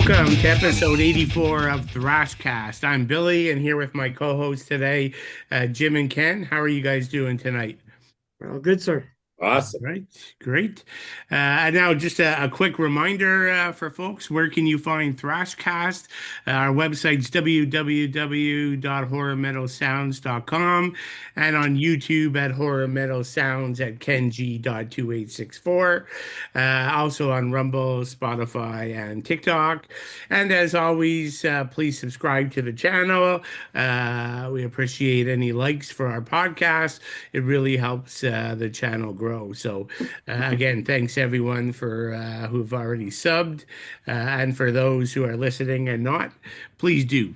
Welcome to episode 84 of Thrashcast. I'm Billy, and here with my co-hosts today, Jim and Ken. How are you guys doing tonight? Well, good, sir. Awesome. Right, great. And now, just a quick reminder for folks, where can you find Thrashcast? Our website's www.horrormetalsounds.com and on YouTube at Horror Metal Sounds at kenji.2864. Also on Rumble, Spotify, and TikTok. And as always, please subscribe to the channel. We appreciate any likes for our podcast. It really helps the channel grow. So, again, thanks everyone for who've already subbed, and for those who are listening and not, please do.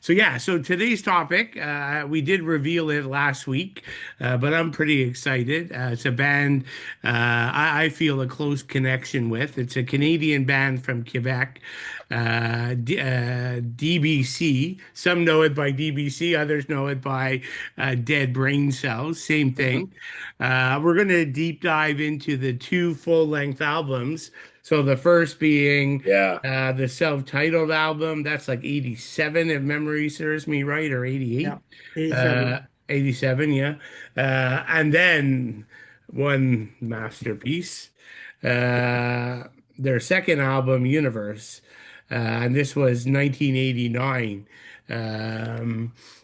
So today's topic, we did reveal it last week, but I'm pretty excited. It's a band I feel a close connection with. It's a Canadian band from Quebec, DBC. Some know it by DBC, others know it by Dead Brain Cells. Same thing. We're going to deep dive into the two full-length albums. So the first being Yeah. the self-titled album. That's like 87, if memory serves me right, or 88. Yeah, 87. 87, yeah. And then one masterpiece, their second album, Universe. And this was 1989.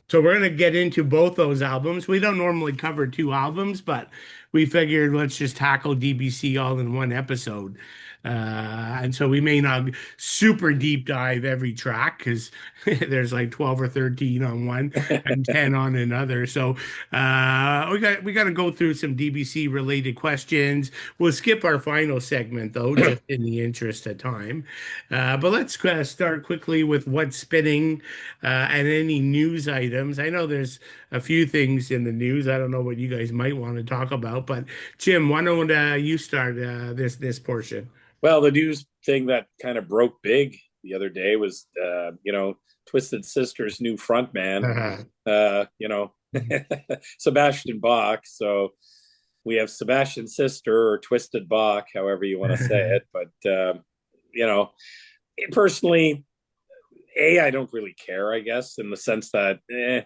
So we're going to get into both those albums. We don't normally cover two albums, but we figured let's just tackle DBC all in one episode. And so we may not super deep dive every track because there's like 12 or 13 on one and 10 on another. So we got to go through some DBC related questions. We'll skip our final segment though, just in the interest of time. But let's start quickly with what's spinning and any news items. I know there's a few things in the news. I don't know what you guys might want to talk about, but Jim, why don't you start this portion? Well, the news thing that kind of broke big the other day was, Twisted Sister's new frontman, Sebastian Bach. So we have Sebastian Sister or Twisted Bach, however you want to say it. But, personally, I don't really care, I guess, in the sense that,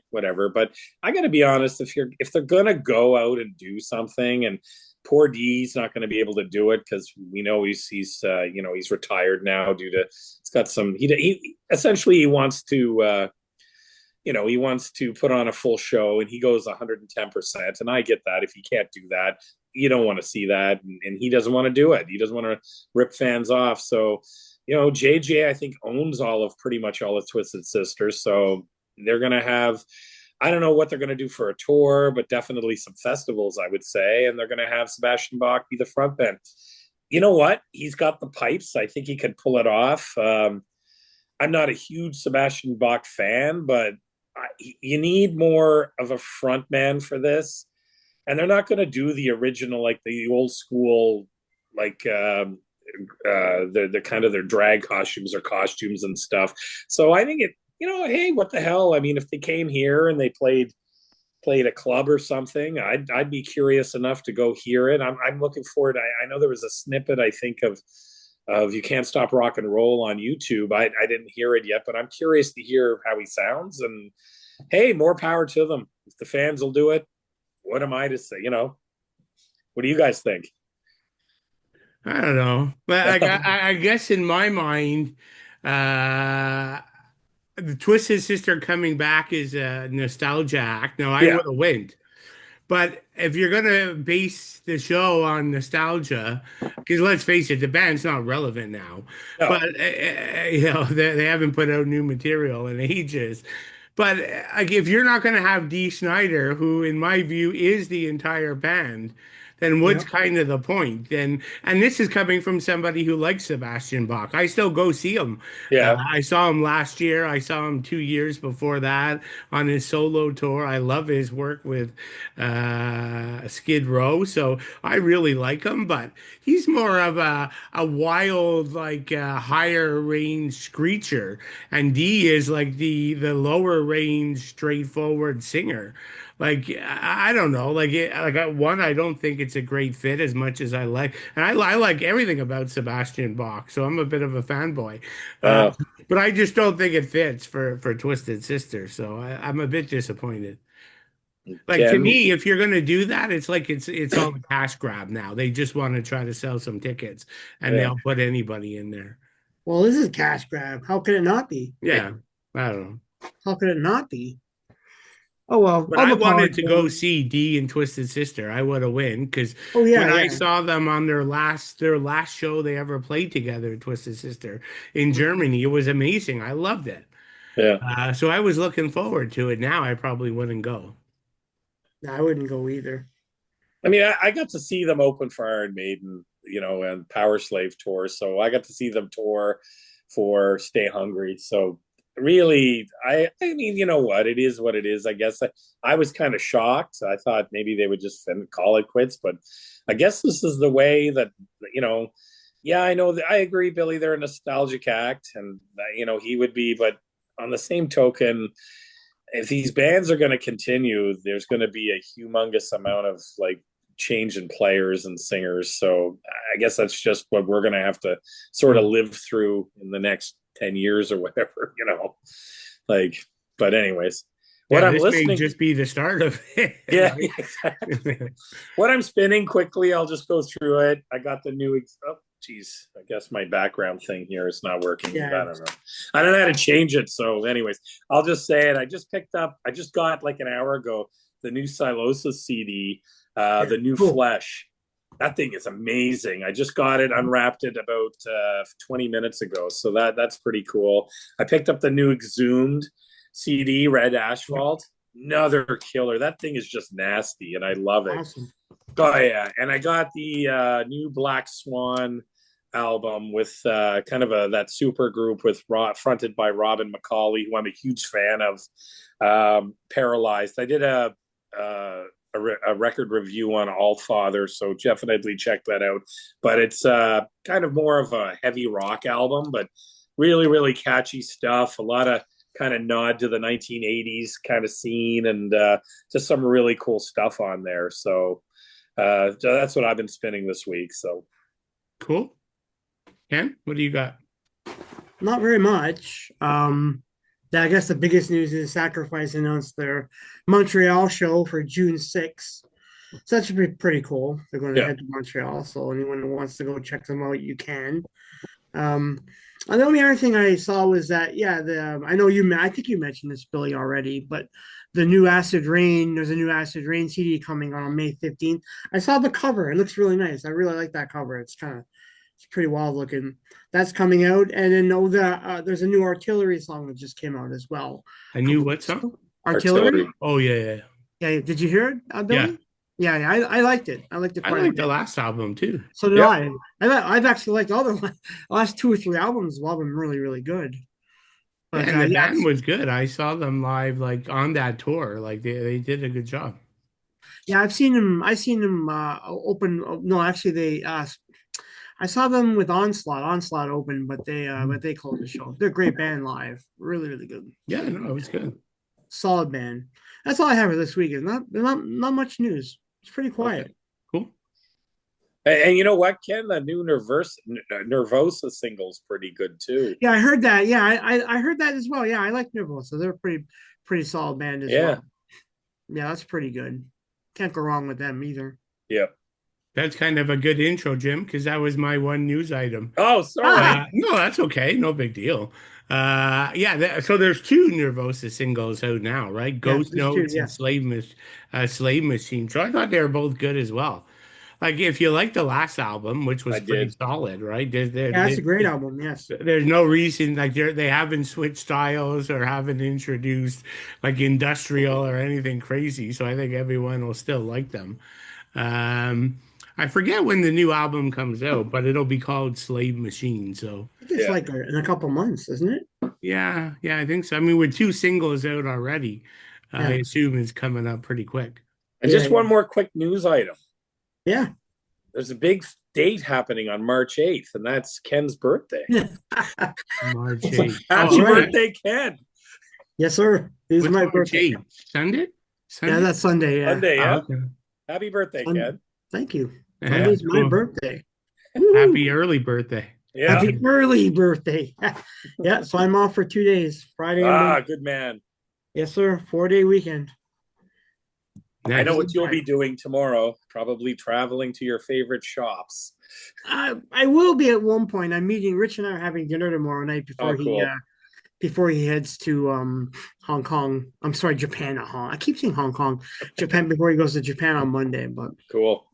whatever. But I got to be honest, if they're going to go out and do something, and poor D's not going to be able to do it because we know he's retired now due to he's got some he essentially he wants to put on a full show and he goes 110%, and I get that. If he can't do that, you don't want to see that, and he doesn't want to do it. He doesn't want to rip fans off. So JJ I think owns pretty much all of Twisted Sisters, so they're going to have, I don't know what they're going to do for a tour, but definitely some festivals, I would say. And they're going to have Sebastian Bach be the frontman. You know what? He's got the pipes. I think he could pull it off. I'm not a huge Sebastian Bach fan, but you need more of a frontman for this. And they're not going to do the original, like the old school, like the kind of their drag costumes or costumes and stuff. So I think hey, what the hell? I mean, if they came here and they played a club or something, I'd be curious enough to go hear it. I'm looking forward. I know there was a snippet, I think, of You Can't Stop Rock and Roll on YouTube. I didn't hear it yet, but I'm curious to hear how he sounds. And hey, more power to them. If the fans will do it, what am I to say? What do you guys think? I don't know, but like I guess in my mind, the Twisted Sister coming back is a nostalgia act. No, I Yeah. would have went. But if you're gonna base the show on nostalgia, because let's face it, the band's not relevant now. No. But they haven't put out new material in ages. But like, if you're not gonna have Dee Snider, who in my view is the entire band, then what's Yeah. kind of the point? Then, and this is coming from somebody who likes Sebastian Bach. I still go see him. Yeah. I saw him last year. I saw him 2 years before that on his solo tour. I love his work with Skid Row, so I really like him. But he's more of a wild, like higher range screecher, and Dee is like the lower range, straightforward singer. Like I don't know, like one, I don't think it's it's a great fit as much as I like, and I like everything about Sebastian Bach, so I'm a bit of a fanboy. Uh, Uh, but I just don't think it fits for Twisted Sister, so I'm a bit disappointed. Like to Ken, me, if you're gonna do that, it's like it's all a cash grab now. They just want to try to sell some tickets, and yeah. they'll put anybody in there. Well, this is cash grab. How could it not be? Yeah, I don't know. How could it not be? Oh well, But all I the power wanted to to go them. see D and Twisted Sister. I would have win because Oh yeah, when I yeah. saw them on their last show they ever played together, Twisted Sister in Germany, it was amazing. I loved it. Yeah. So I was looking forward to it. Now I probably wouldn't go. No, I wouldn't go either. I mean, I got to see them open for Iron Maiden, and Power Slave tour. So I got to see them tour for Stay Hungry. So really, I mean, you know what? It is what it is. I guess I was kind of shocked. I thought maybe they would just call it quits, but I guess this is the way that, you know, yeah, I know that I agree, Billy. They're a nostalgic act, and he would be, but on the same token, if these bands are going to continue, there's going to be a humongous amount of like change in players and singers. So I guess that's just what we're going to have to sort of live through in the next 10 years or whatever, like, but anyways, what Yeah, I'm this may listening. just be the start of it. Yeah, Right? exactly. What I'm spinning quickly, I'll just go through it. I got the new, oh, geez, I guess my background thing here is not working. Yeah. I don't know. I don't know how to change it. So, anyways, I'll just say it. I just got like an hour ago the new Silosis CD, the new Cool. Flesh. That thing is amazing. I just got it, unwrapped it about 20 minutes ago. So that's pretty cool. I picked up the new Exhumed CD, Red Asphalt. Another killer. That thing is just nasty, and I love it. Awesome. Oh yeah, and I got the new Black Swan album with kind of that super group with fronted by Robin McCauley, who I'm a huge fan of. Paralyzed. I did a record review on All Father, so definitely check that out. But it's kind of more of a heavy rock album, but really, really catchy stuff. A lot of kind of nod to the 1980s kind of scene, and just some really cool stuff on there. So that's what I've been spinning this week. So Cool. Ken, what do you got? Not very much. I guess the biggest news is Sacrifice announced their Montreal show for June 6th. So that should be pretty cool. They're going to head to Montreal. So anyone who wants to go check them out, you can. And the only other thing I saw was that, I think you mentioned this, Billy, already, but there's a new Acid Rain CD coming on May 15th. I saw the cover. It looks really nice. I really like that cover. It's pretty wild looking. That's coming out. And then there's a new Artillery song that just came out as well. A new what song? Artillery? Oh, yeah. Yeah. Did you hear it, Billy? Yeah, I liked it. I liked it quite a bit. I liked the last album too. So did I. I've actually liked all the last 2 or 3 albums. A lot of them really, really good. But, And the band was good. I saw them live, like on that tour. Like they did a good job. Yeah, I've seen them. Open. No, actually, I saw them with Onslaught. Onslaught open, but they closed the show. They're a great band live. Really, really good. Yeah, no, it was good. Solid band. That's all I have for this week. Is not much news. It's pretty quiet. Okay. Cool. And you know what, Ken? The new Nervosa single's pretty good too. Yeah, I heard that. Yeah, I heard that as well. Yeah, I like Nervosa. They're a pretty solid band as well. Yeah, that's pretty good. Can't go wrong with them either. Yeah. That's kind of a good intro, Jim, because that was my one news item. Oh, sorry. No, that's okay. No big deal. So there's 2 Nervosa singles out now, right? Ghost Notes and Slave Machine. So I thought they were both good as well. Like if you like the last album, which was pretty solid, right? That's a great album. Yes. There's no reason like they haven't switched styles or haven't introduced like industrial or anything crazy. So I think everyone will still like them. I forget when the new album comes out, but it'll be called Slave Machine. So I think it's like in a couple months, isn't it? Yeah, I think so. I mean, with 2 singles out already, I assume it's coming up pretty quick. And just one more quick news item. Yeah. There's a big date happening on March 8th, and that's Ken's birthday. March 8th. Happy birthday, Ken. Yes, sir. It's my birthday. Sunday? Yeah, that's Sunday. Yeah. Sunday, yeah. Okay. Happy birthday, Ken. Thank you. Yeah, Sunday's my cool. birthday. Woo! Happy early birthday. Yeah. Happy early birthday. Yeah, so I'm off for 2 days, Friday and Ah, Monday. good man. Yes, sir. 4-day weekend. I know Nice. what Going you'll back. be doing tomorrow. Probably traveling to your favorite shops. I will be at one point. I'm meeting Rich and I are having dinner tomorrow night Oh, cool. before he heads to Hong Kong. I'm sorry, Japan, not Hong. I keep saying Hong Kong, Japan before he goes to Japan on Monday. But Cool.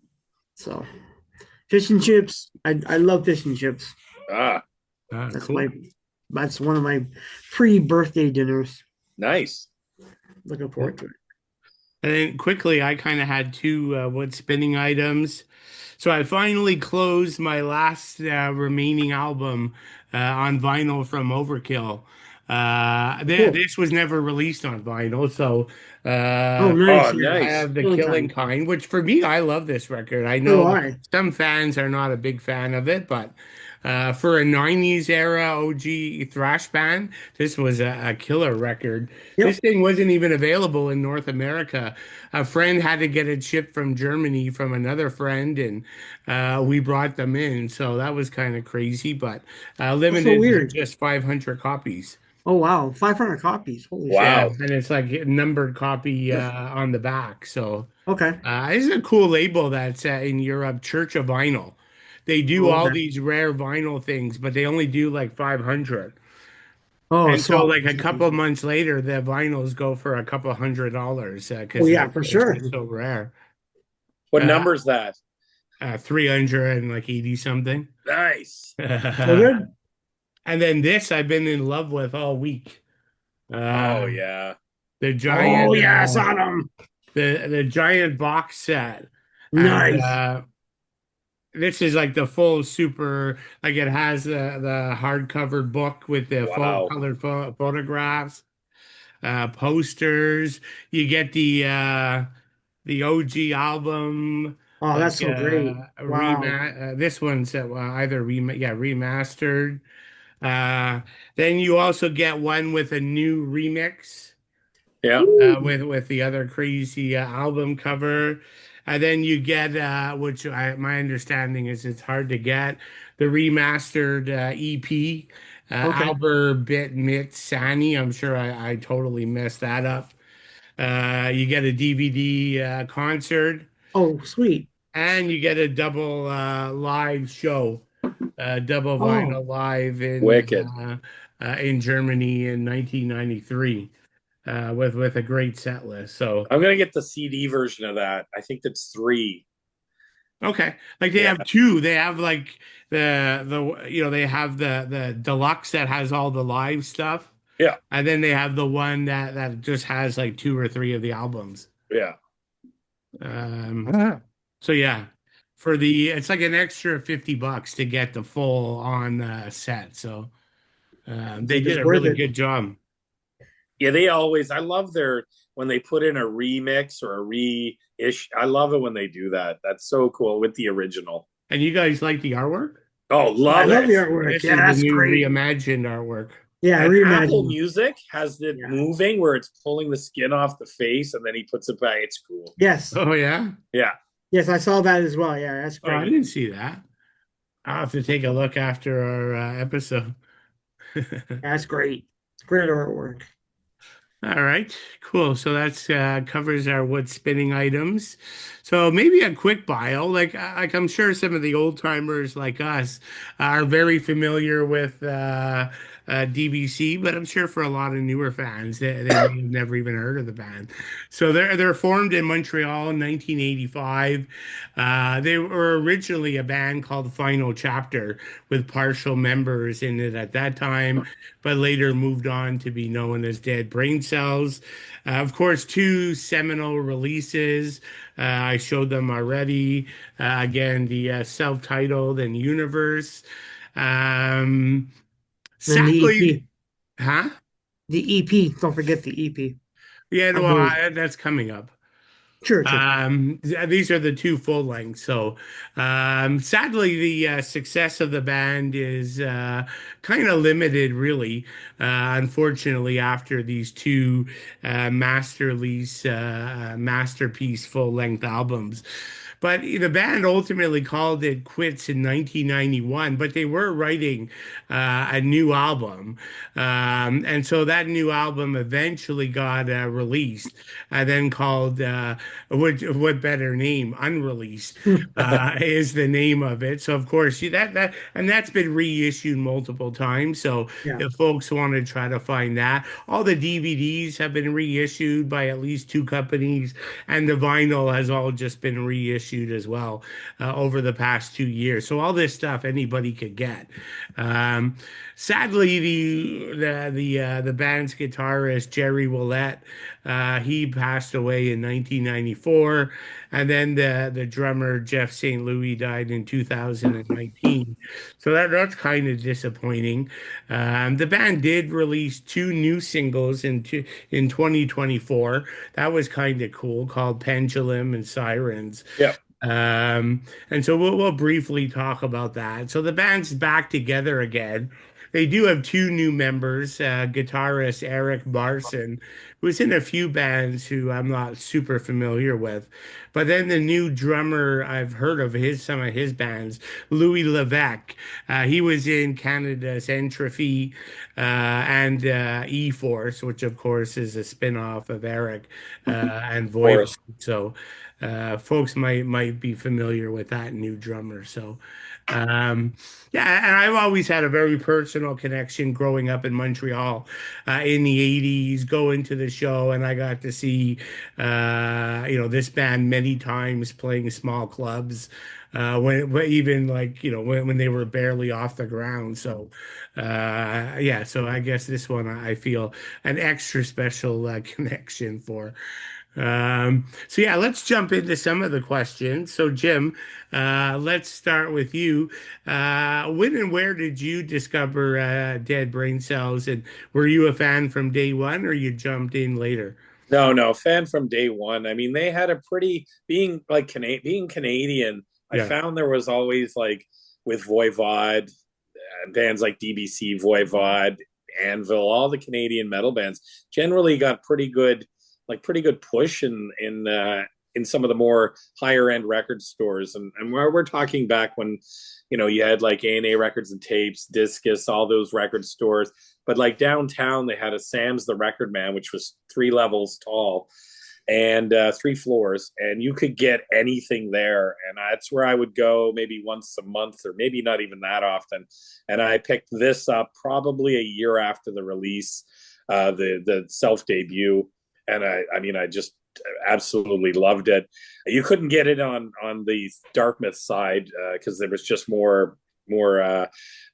so fish and chips. I love fish and chips. Ah, That's Cool. my that's one of my pre-birthday dinners. nice. Looking Yeah. forward to it. And then quickly, I kind of had two wood spinning items. So I finally closed my last remaining album on vinyl from Overkill. Cool. This was never released on vinyl, so Oh, Oh, nice. Yeah. I nice. have the Killing Killing time. Kind, which for me, I love this record. I So do know I. some fans are not a big fan of it, but for a 90s era OG thrash band, this was a killer record. This Yep. thing wasn't even available in North America. A friend had to get it shipped from Germany from another friend, and we brought them in. So that was kind of crazy, but That's so limited to weird. just 500 copies. Oh wow, 500 copies. Holy shit. Yeah, Wow. and it's like a numbered copy on the back. So Okay. this is a cool label that's in Europe, Church of Vinyl. They I do love all that. these rare vinyl things, but they only do like 500. Oh, And so, swap. like a couple months later, the vinyls go for a couple $100 Oh because yeah, for it's sure. just so rare. What Uh, number is that? 380 something. Nice. So good. And then this I've been in love with all week. Oh, Uh, yeah. the Oh giant, yes, Autumn. the giant box set, and Nice. this is like the full super. Like it has the hardcover book with the full Wow. colored photographs, posters. You get the OG album, Oh, like that's so great. Wow. this one's either remastered. Uh, then you also get one with a new remix Yeah. Woo. with the other crazy album cover. And then you get my understanding is it's hard to get the remastered EP, Okay. Albert Bit Mit Sani. I'm sure I totally messed that up. You get a DVD concert, Oh, sweet. and you get a double live show, double Oh, vinyl live Wicked. in Germany in 1993 with a great set list. So I'm going to get the CD version of that. I think that's three. okay, like they Yeah. have two. They have like they have the deluxe that has all the live stuff, Yeah. and then they have the one that just has like two or three of the albums. Yeah. Um, so yeah, it's like an extra $50 to get the full on set. So it's they like did it's a worth really it. good job. Yeah. I love when they put in a remix or a reish. I love it when they do that. That's so cool with the original. And you guys like the artwork? Oh, I love love it. the artwork. This Yeah, is the that's new great. reimagined artwork. Yeah, And Apple reimagine. Music has it Yeah. moving where it's pulling the skin off the face and then he puts it back. It's cool. Yes. Oh yeah. Yeah. Yes, I saw that as well. Yeah, that's Oh, I great. didn't see that. I'll have to take a look after our episode. That's great. It's great artwork. All right, cool. So that's covers our wood spinning items. So maybe a quick bio, like I'm sure some of the old timers like us are very familiar with DBC, but I'm sure for a lot of newer fans, they may have never even heard of the band. So they're formed in Montreal in 1985. They were originally a band called Final Chapter with partial members in it at that time, but later moved on to be known as Dead Brain Cells. Of course, two seminal releases. I showed them already. Again, the self-titled and Universe. Um, And the sadly, EP. huh? The EP. Don't forget the EP, Yeah, I no, believe. that's coming up. Sure, sure. These are the two full lengths. So, sadly, the success of the band is kind of limited, really. Unfortunately, after these two masterpiece full length albums. But the band ultimately called it quits in 1991, but they were writing a new album. And so that new album eventually got released, then called, what better name? Unreleased is the name of it. So, of course, and that's been reissued multiple times. So, Yeah. if folks want to try to find that, all the DVDs have been reissued by at least two companies, and the vinyl has all just been reissued as well over the past 2 years. So all this stuff anybody could get. Um, Sadly, the band's guitarist Jerry Willett, he passed away in 1994, and then the drummer Jeff St. Louis died in 2019. So that's kind of disappointing. The band did release two new singles in 2024. That was kind of cool, called Pendulum and Sirens. Yeah. And so we'll briefly talk about that. So the band's back together again. They do have two new members, guitarist Eric Barson, who's in a few bands who I'm not super familiar with. But then the new drummer, I've heard of some of his bands, Louis Levesque. He was in Canada's Entropy and E-Force, which of course is a spin-off of Eric and Of Voivod. course. So folks might be familiar with that new drummer. So yeah, and I've always had a very personal connection growing up in Montreal in the 80s, going to the show, and I got to see this band many times playing small clubs when even like when they were barely off the ground. So yeah, so I guess this one I feel an extra special connection for. So yeah, let's jump into some of the questions. So Jim, let's start with you. When and where did you discover Dead Brain Cells, and were you a fan from day one, or you jumped in later? No, no, fan from day one. I mean, they had a pretty being like being Canadian. I Yeah. found there was always like with Voivod, bands like DBC, Voivod, Anvil, all the Canadian metal bands generally got pretty good push in some of the more higher end record stores. And we're talking back when you had like A&A Records and Tapes, Discus, all those record stores. But like downtown, they had a Sam's the Record Man, which was 3 levels tall and 3 floors, and you could get anything there. And that's where I would go maybe once a month, or maybe not even that often. And I picked this up probably a year after the release, the self debut, and I mean, I just absolutely loved it. You couldn't get it on the Dartmouth side because there was just more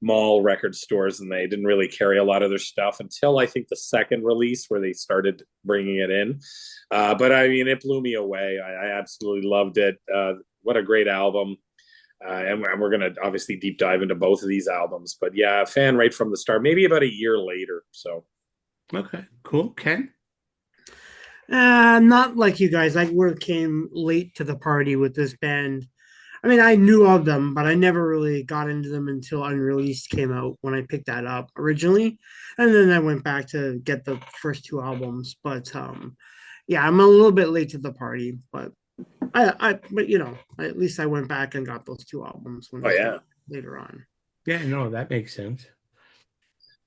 mall record stores, and they didn't really carry a lot of their stuff until I think the second release where they started bringing it in. But I mean, it blew me away. I absolutely loved it. What a great album. And we're going to obviously deep dive into both of these albums. But yeah, a fan right from the start, maybe about a year later. So, Okay, cool. Ken? Not like you guys. I would have came late to the party with this band. I mean, I knew of them, but I never really got into them until Unreleased came out when I picked that up originally, and then I went back to get the first two albums. But yeah, I'm a little bit late to the party, but but at least I went back and got those two albums when oh they came yeah. later on. Yeah, no, that makes sense.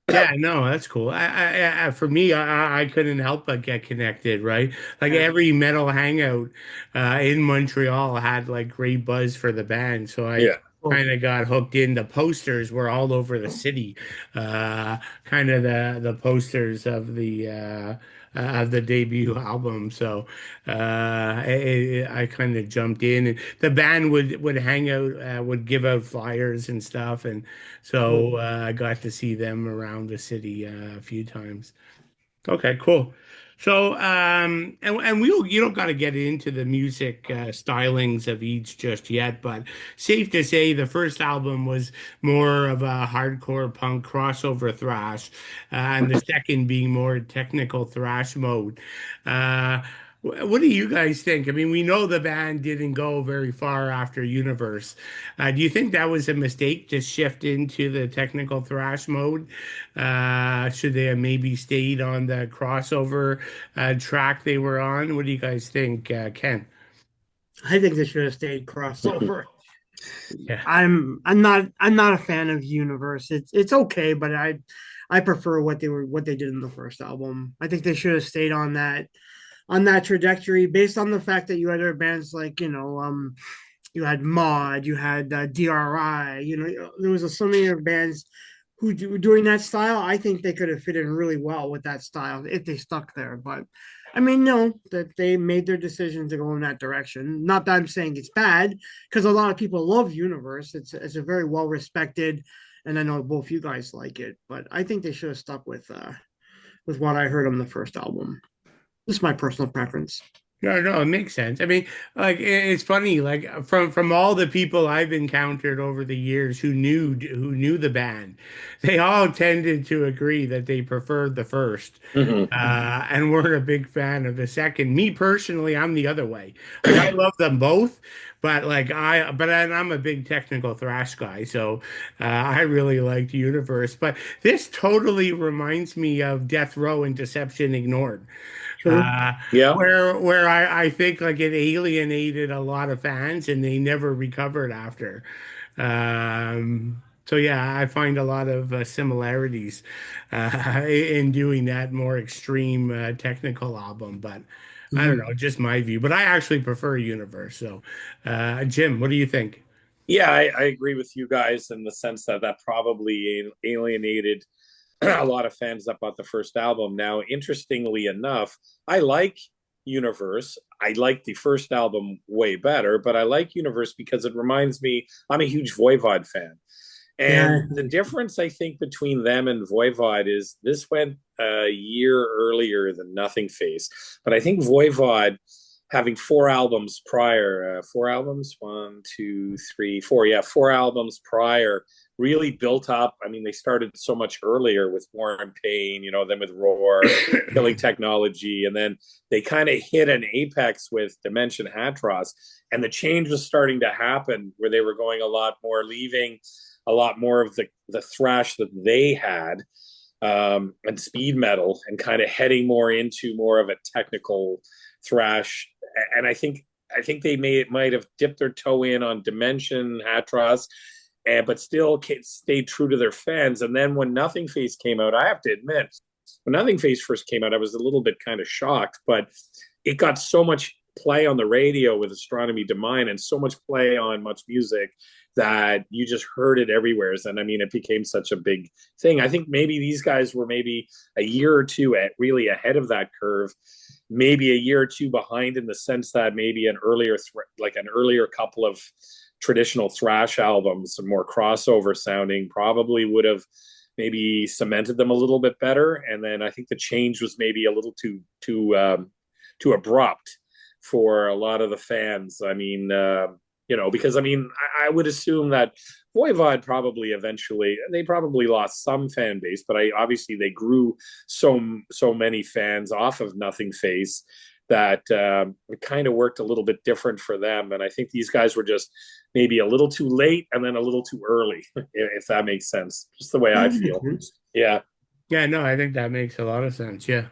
Yeah, no, that's cool. For me, I couldn't help but get connected, right? Like Yeah. every metal hangout in Montreal had like great buzz for the band, so I Yeah. Cool. kind of got hooked in. The posters were all over the city, kind of the posters of the debut album. So I kind of jumped in, and the band would hang out, would give out flyers and stuff, and Cool. so I got to see them around the city a few times. Okay, cool. So, and you don't got to get into the music stylings of each just yet, but safe to say the first album was more of a hardcore punk crossover thrash, and the second being more technical thrash mode. Uh, what do you guys think? I mean, we know the band didn't go very far after Universe. Do you think that was a mistake to shift into the technical thrash mode? Should they have maybe stayed on the crossover track they were on? What do you guys think, Ken? I think they should have stayed crossover. Yeah. I'm not a fan of Universe. It's okay, but I prefer what they did in the first album. I think they should have stayed on that trajectory based on the fact that you had other bands like you had Mod, you had DRI. There was so many other bands who were doing that style. I think they could have fit in really well with that style if they stuck there. But I mean, no, that they made their decision to go in that direction. Not that I'm saying it's bad, because a lot of people love Universe. It's a very well respected, and I know both you guys like it. But I think they should have stuck with what I heard on the first album. This is my personal preference. No, no, it makes sense. I mean, like it's funny, like from all the people I've encountered over the years who knew the band, they all tended to agree that they preferred the first, Mm-hmm. and weren't a big fan of the second. Me personally, I'm the other way. Like I love them both, but I'm a big technical thrash guy, so I really liked Universe. But this totally reminds me of Death Row and Deception Ignored. True. Uh, Yeah. where I think like it alienated a lot of fans and they never recovered after. So yeah, I find a lot of similarities in doing that more extreme technical album, but I don't Mhm. know, just my view. But I actually prefer Universe. So, Jim, what do you think? Yeah, I agree with you guys in the sense that that probably alienated a lot of fans that bought the first album. Now, interestingly enough, I like Universe. I like the first album way better, but I like Universe because it reminds me, I'm a huge Voivod fan. Yeah. And the difference, I think, between them and Voivod is this went a year earlier than Nothing Face. But I think Voivod, having four albums prior, four albums, one, two, three, four, yeah, four albums prior, really built up. I mean, they started so much earlier with War and Pain, then with Roar, Killing Technology, and then they kind of hit an apex with Dimension Hatros, and the change was starting to happen where they were going a lot more, leaving a lot more of the thrash that they had, and speed metal, and kind of heading more into more of a technical thrash. And I think they might have dipped their toe in on Dimension Hatros, but still stayed true to their fans. And then when Nothing Face came out, I have to admit, when Nothing Face first came out, I was a little bit kind of shocked, but it got so much play on the radio with Astronomy to Mine and so much play on Much Music that you just heard it everywhere. And I mean, it became such a big thing. I think maybe these guys were maybe a year or two really ahead of that curve, maybe a year or two behind in the sense that maybe an earlier couple of traditional thrash albums, some more crossover sounding, probably would have maybe cemented them a little bit better. And then I think the change was maybe a little too abrupt for a lot of the fans. I mean, because I mean, I would assume that Voivod probably eventually they probably lost some fan base, but obviously they grew so many fans off of Nothing Face that it kind of worked a little bit different for them. And I think these guys were just maybe a little too late and then a little too early, if that makes sense. Just the way Yeah, I that makes feel. sense. Yeah. Yeah, no, I think that makes a lot of sense. Yeah.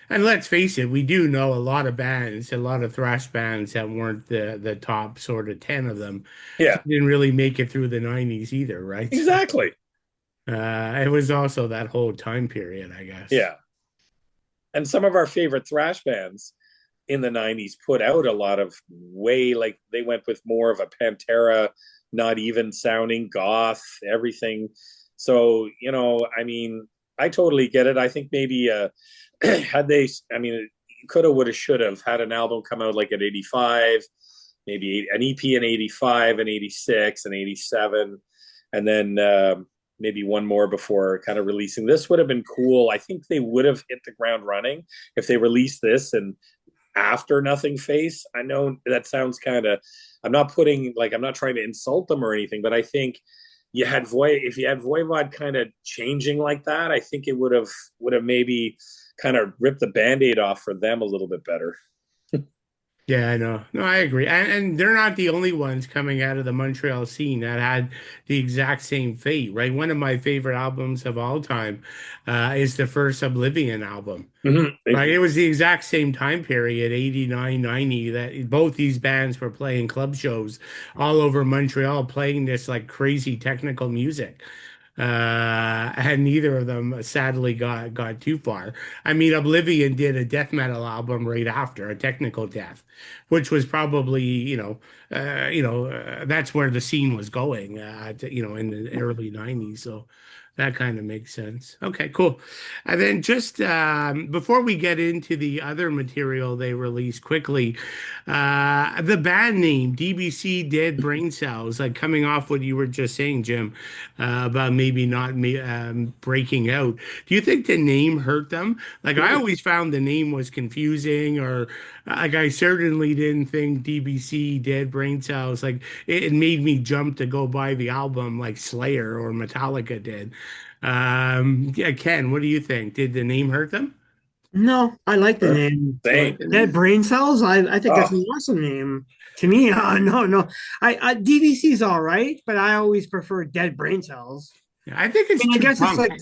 And let's face it, we do know a lot of bands, a lot of thrash bands that weren't the top sort of 10 of them Yeah. didn't really make it through the 90s either, right? So Exactly. it was also that whole time period, I guess. Yeah. And some of our favorite thrash bands in the 90s put out a lot of like they went with more of a Pantera, not even sounding goth, everything. So, I mean, I totally get it. I think maybe had they, I mean, coulda, woulda, should have had an album come out like at 85, maybe an EP in 85 and 86 and 87, and then maybe one more before kind of releasing this would have been cool. I think they would have hit the ground running if they released this and after Nothing Face. I know that sounds kind of, I'm not trying to insult them or anything, but I think if you had Voivod kind of changing like that, I think it would have maybe kind of ripped the band-aid off for them a little bit better. Yeah, I know. No, I agree. And they're not the only ones coming out of the Montreal scene that had the exact same fate, right? One of my favorite albums of all time is the first Oblivion album. Right. It was the exact same time period, 89, 90, that both these bands were playing club shows all over Montreal, playing this like crazy technical music. And neither of them sadly got too far. I mean, Oblivion did a death metal album right after, a technical death, which was probably, that's where the scene was going, in the early 90s. So that kind of makes sense. Okay, cool. And then just before we get into the other material they released quickly, the band name DBC Dead Brain Cells, like coming off what you were just saying, Jim, about maybe not breaking out. Do you think the name hurt them? Like I always found the name was confusing, or like I certainly didn't think DBC Dead Brain Cells, like it made me jump to go buy the album like Slayer or Metallica did. Yeah, Ken, what do you think? Did the name hurt them? No, I like the name. You Same. like the Dead name? Brain Cells. I think that's Oh, an awesome name. To me, no, no. DVC's all right, but I always prefer Dead Brain Cells. Yeah, I think it's I too guess it's punk. like,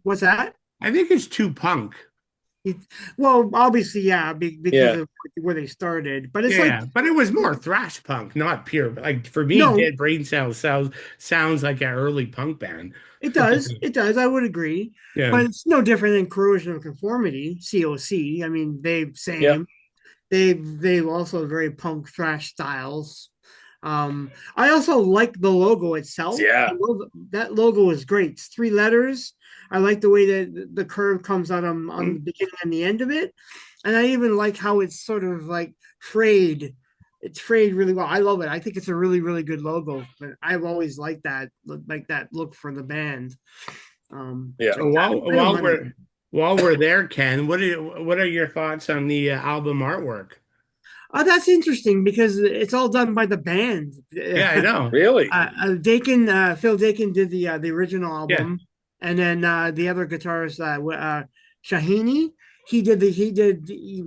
what's that? I think it's too punk. It, well, obviously, yeah, because yeah. of where they started. But it's like, Yeah, but it was more thrash punk, not pure. Like for me, no, Dead Brain Cells sounds like an early punk band. it does. It does. I would agree. Yeah. But it's no different than Corrosion of Conformity, COC. I mean, they Yep. same. They've also very punk thrash styles. I also like the logo itself. Yeah. That logo is great. It's three letters. I like the way that the curve comes out on the beginning and the end of it. And I even like how it's sort of like frayed. It's frayed really well. I love it. I think it's a really, really good logo. But I've always liked that, like that look for the band. Yeah. So while we're there, Ken, what are your thoughts on the album artwork? Oh, that's interesting because it's all done by the band. Yeah, I know. Really? Phil Dakin did the original Yeah, album, and then the other guitarist, Shahini,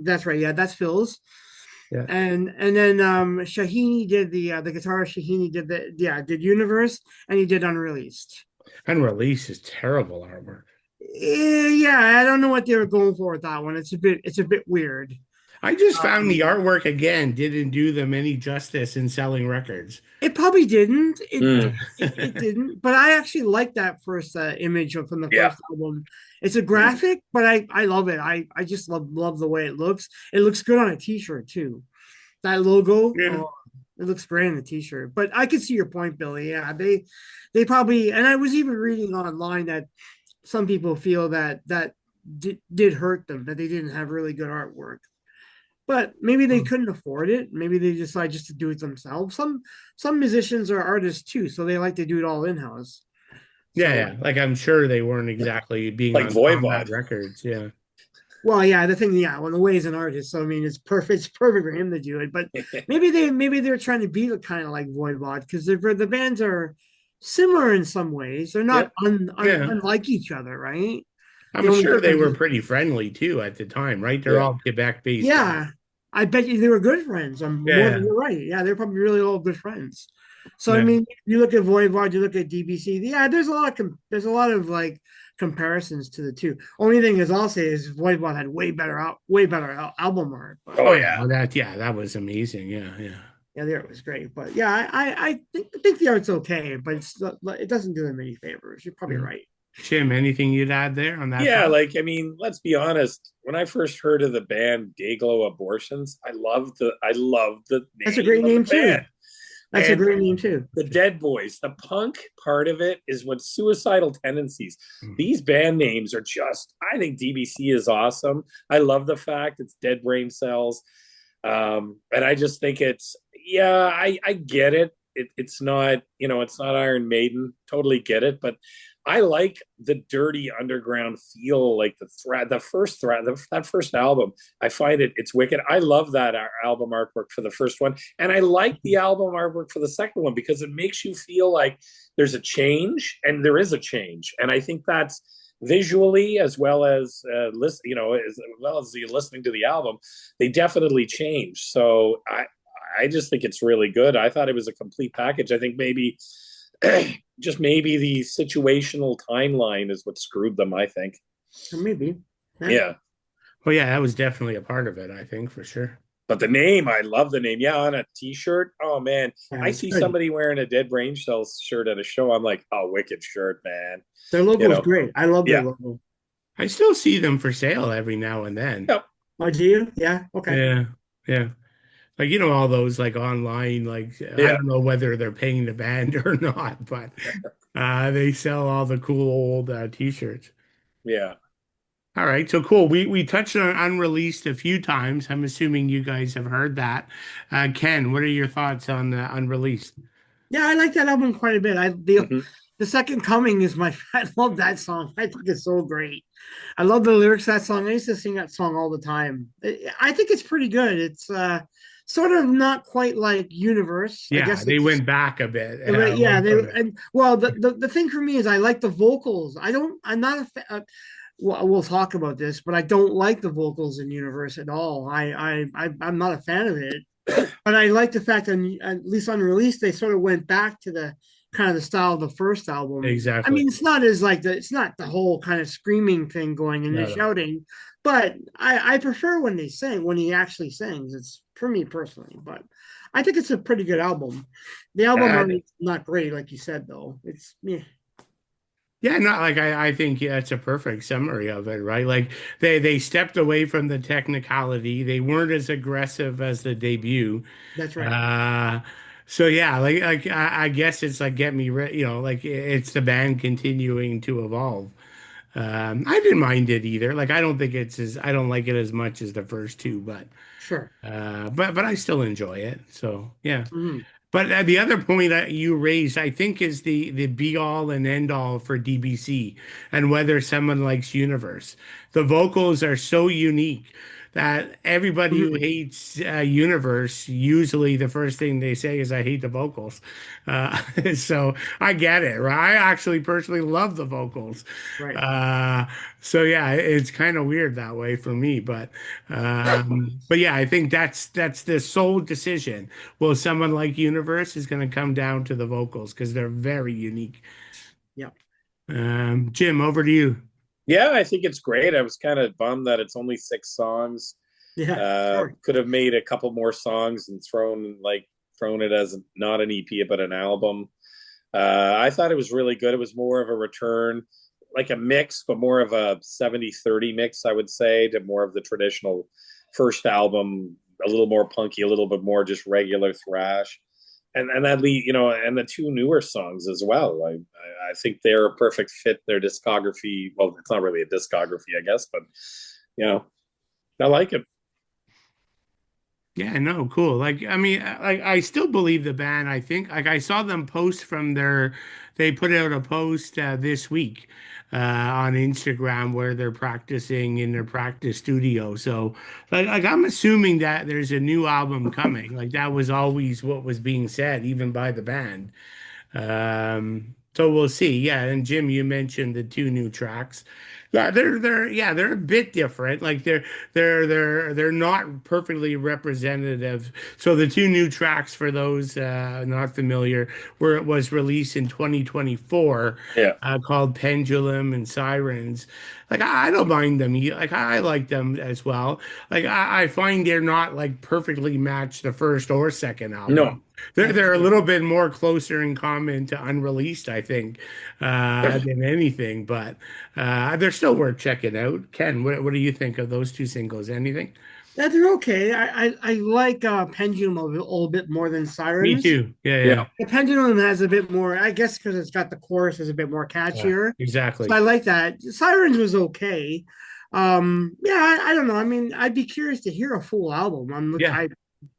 that's right, yeah, that's Phil's, yeah. and then Shahini did the guitarist Shahini did Universe, and he did Unreleased. Unreleased is terrible artwork. Yeah, I don't know what they were going for with that one. It's a bit weird. I just found the Um, artwork again didn't do them any justice in selling records. It probably didn't. Mm. It didn't. But I actually like that first image from the Yeah. first album. It's a graphic, but I love it. I just love the way it looks. It looks good on a T-shirt too. That logo, Yeah. oh, it looks great on the T-shirt. But I can see your point, Billy. Yeah, they probably. And I was even reading online that some people feel that did hurt them, that they didn't have really good artwork. But maybe they couldn't afford it. Maybe they decide just to do it themselves. Some musicians are artists too, so they like to do it all in house. Yeah, So, yeah. Like I'm sure they weren't exactly being Like on Voivod. Combat Records. Yeah. well, yeah, the thing, yeah, well, the way he's an artist, so I mean, it's perfect for him to do it. But maybe they're trying to be kind of like Voivod because the bands are similar in some ways. They're not Yep. Yeah. unlike each other, right? The I'm only sure they difference were is, pretty friendly too at the time, right? They're Yeah. all Quebec based. yeah, I bet you they were good friends. I'm more Yeah. than you're right. Yeah, they're probably really all good friends. So I Yeah. mean, you look at Voivod, you look at DBC. Yeah, there's a lot of like comparisons to the two. Only thing is, I'll say is Voivod had way better album art. But Oh, Oh yeah. yeah. That was amazing. Yeah, yeah. yeah, the art was great. But yeah, I think the art's okay, but it doesn't do them any favors. You're probably Yeah. right. Jim, anything you'd add there on that Yeah, front? like I mean, let's be honest. When I first heard of the band Dayglow Abortions, I loved the That's a name great of the name too. band. That's a And great name too. the Dead Boys, the punk part of it is what suicidal tendencies. These band names are just, I think DBC is awesome. I love the fact it's Dead Brain Cells. And I just think yeah, I get it. It's not, it's not Iron Maiden. Totally get it. But I like the dirty underground feel, like that first album. I find it's wicked. I love that album artwork for the first one, and I like the album artwork for the second one because it makes you feel like there's a change, and there is a change, and I think visually as well as as well as the listening to the album, they definitely changed. So I just think it's really good. I thought it was a complete package. I think maybe just maybe the situational timeline is what screwed them, I think. Or maybe. Yeah. Yeah. Well, yeah, that was definitely a part of it, I think, for sure. But the name, I love the name. Yeah, on a t-shirt. Oh man. Yeah, I it's see good. somebody wearing a Dead Brain Cells shirt at a show. I'm like, oh, wicked shirt, man. Their You logo is know. great. I love their Yeah. logo. I still see them for sale every now and then. Yep. Oh, do you? Yeah. Okay. Yeah, yeah. Like all those like online, like I Yeah. don't know whether they're paying the band or not, but they sell all the cool old t-shirts. Yeah. All right, so cool. We touched on unreleased a few times. I'm assuming you guys have heard that. Ken, what are your thoughts on unreleased? Yeah, I like that album quite a bit. Hmm. The Second Coming is my I love that song. I think it's so great. I love the lyrics of that song. I used to sing that song all the time. I think it's pretty good. It's sort of not quite like Universe. I Yeah, guess they it's went back a bit, yeah. away They from it. and well, the thing for me is I like the vocals. I don't. I'm not a. Well, we'll talk about this, but I don't like the vocals in Universe at all. I'm not a fan of it. But I like the fact that at least on release they sort of went back to the kind of the style of the first album. I Exactly. mean, it's not as like it's not the whole kind of screaming thing going and the No, no. shouting, but I prefer when they sing, when he actually sings. It's for me personally, but I think it's a pretty good album. The album art Uh, is not great, like you said, though. It's yeah, Yeah, no, like I think yeah, it's a perfect summary of it, right? Like they stepped away from the technicality. They weren't as aggressive as the debut. that's right. Uh so yeah, I guess it's like get me ready, like it's the band continuing to evolve. I didn't mind it either. Like I don't like it as much as the first two, Sure. but I still enjoy it. So yeah. Mhm. But the other point that you raised, I think, is the be all and end all for DBC and whether someone likes Universe. The vocals are so unique that everybody who Mhm. hates Universe, usually the first thing they say is, I hate the vocals. Uh, so I get it, right? I actually personally love the vocals. Right. Uh, so yeah, it's kind of weird that way for me, but yeah, I think that's the sole decision. Well, someone like Universe is going to come down to the vocals because they're very unique. Yeah. Jim, over to you. Yeah, I think it's great. I was kind of bummed that it's only 6 songs. Yeah. Sure. Could have made a couple more songs and thrown it as not an EP but an album. I thought it was really good. It was more of a return, like a mix, but more of a 70-30 mix, I would say, to more of the traditional first album, a little more punky, a little bit more just regular thrash. And that lead, and the two newer songs as well. I think they're a perfect fit. Their discography, well, it's not really a discography, I guess, but you know, I like it. Yeah, no, cool. Like, I mean, like I still believe the band. I think, like, I saw them post they put out a post this week on Instagram where they're practicing in their practice studio. So, like I'm assuming that there's a new album coming. Like that was always what was being said, even by the band. So we'll see. Yeah, and Jim, you mentioned the two new tracks. Yeah, they're a bit different. Like they're not perfectly representative. So the two new tracks for those not familiar, where it was released in 2024, Yeah. called Pendulum and Sirens. Like I don't mind them. Like I like them as well. Like I find they're not like perfectly matched the first or second No. album. They're a little bit more closer in common to unreleased, I think, than anything. But they're still worth checking out. Ken, what do you think of those two singles? Anything? Yeah, they're okay. I like Pendulum a little bit more than Me Sirens. too. Yeah, yeah, Yeah. The Pendulum has a bit more, I guess, because it's got the chorus is a bit more yeah. catchier. So Exactly. I like that. Sirens was okay. Yeah, I don't know. I mean, I'd be curious to hear a full album. Yeah. I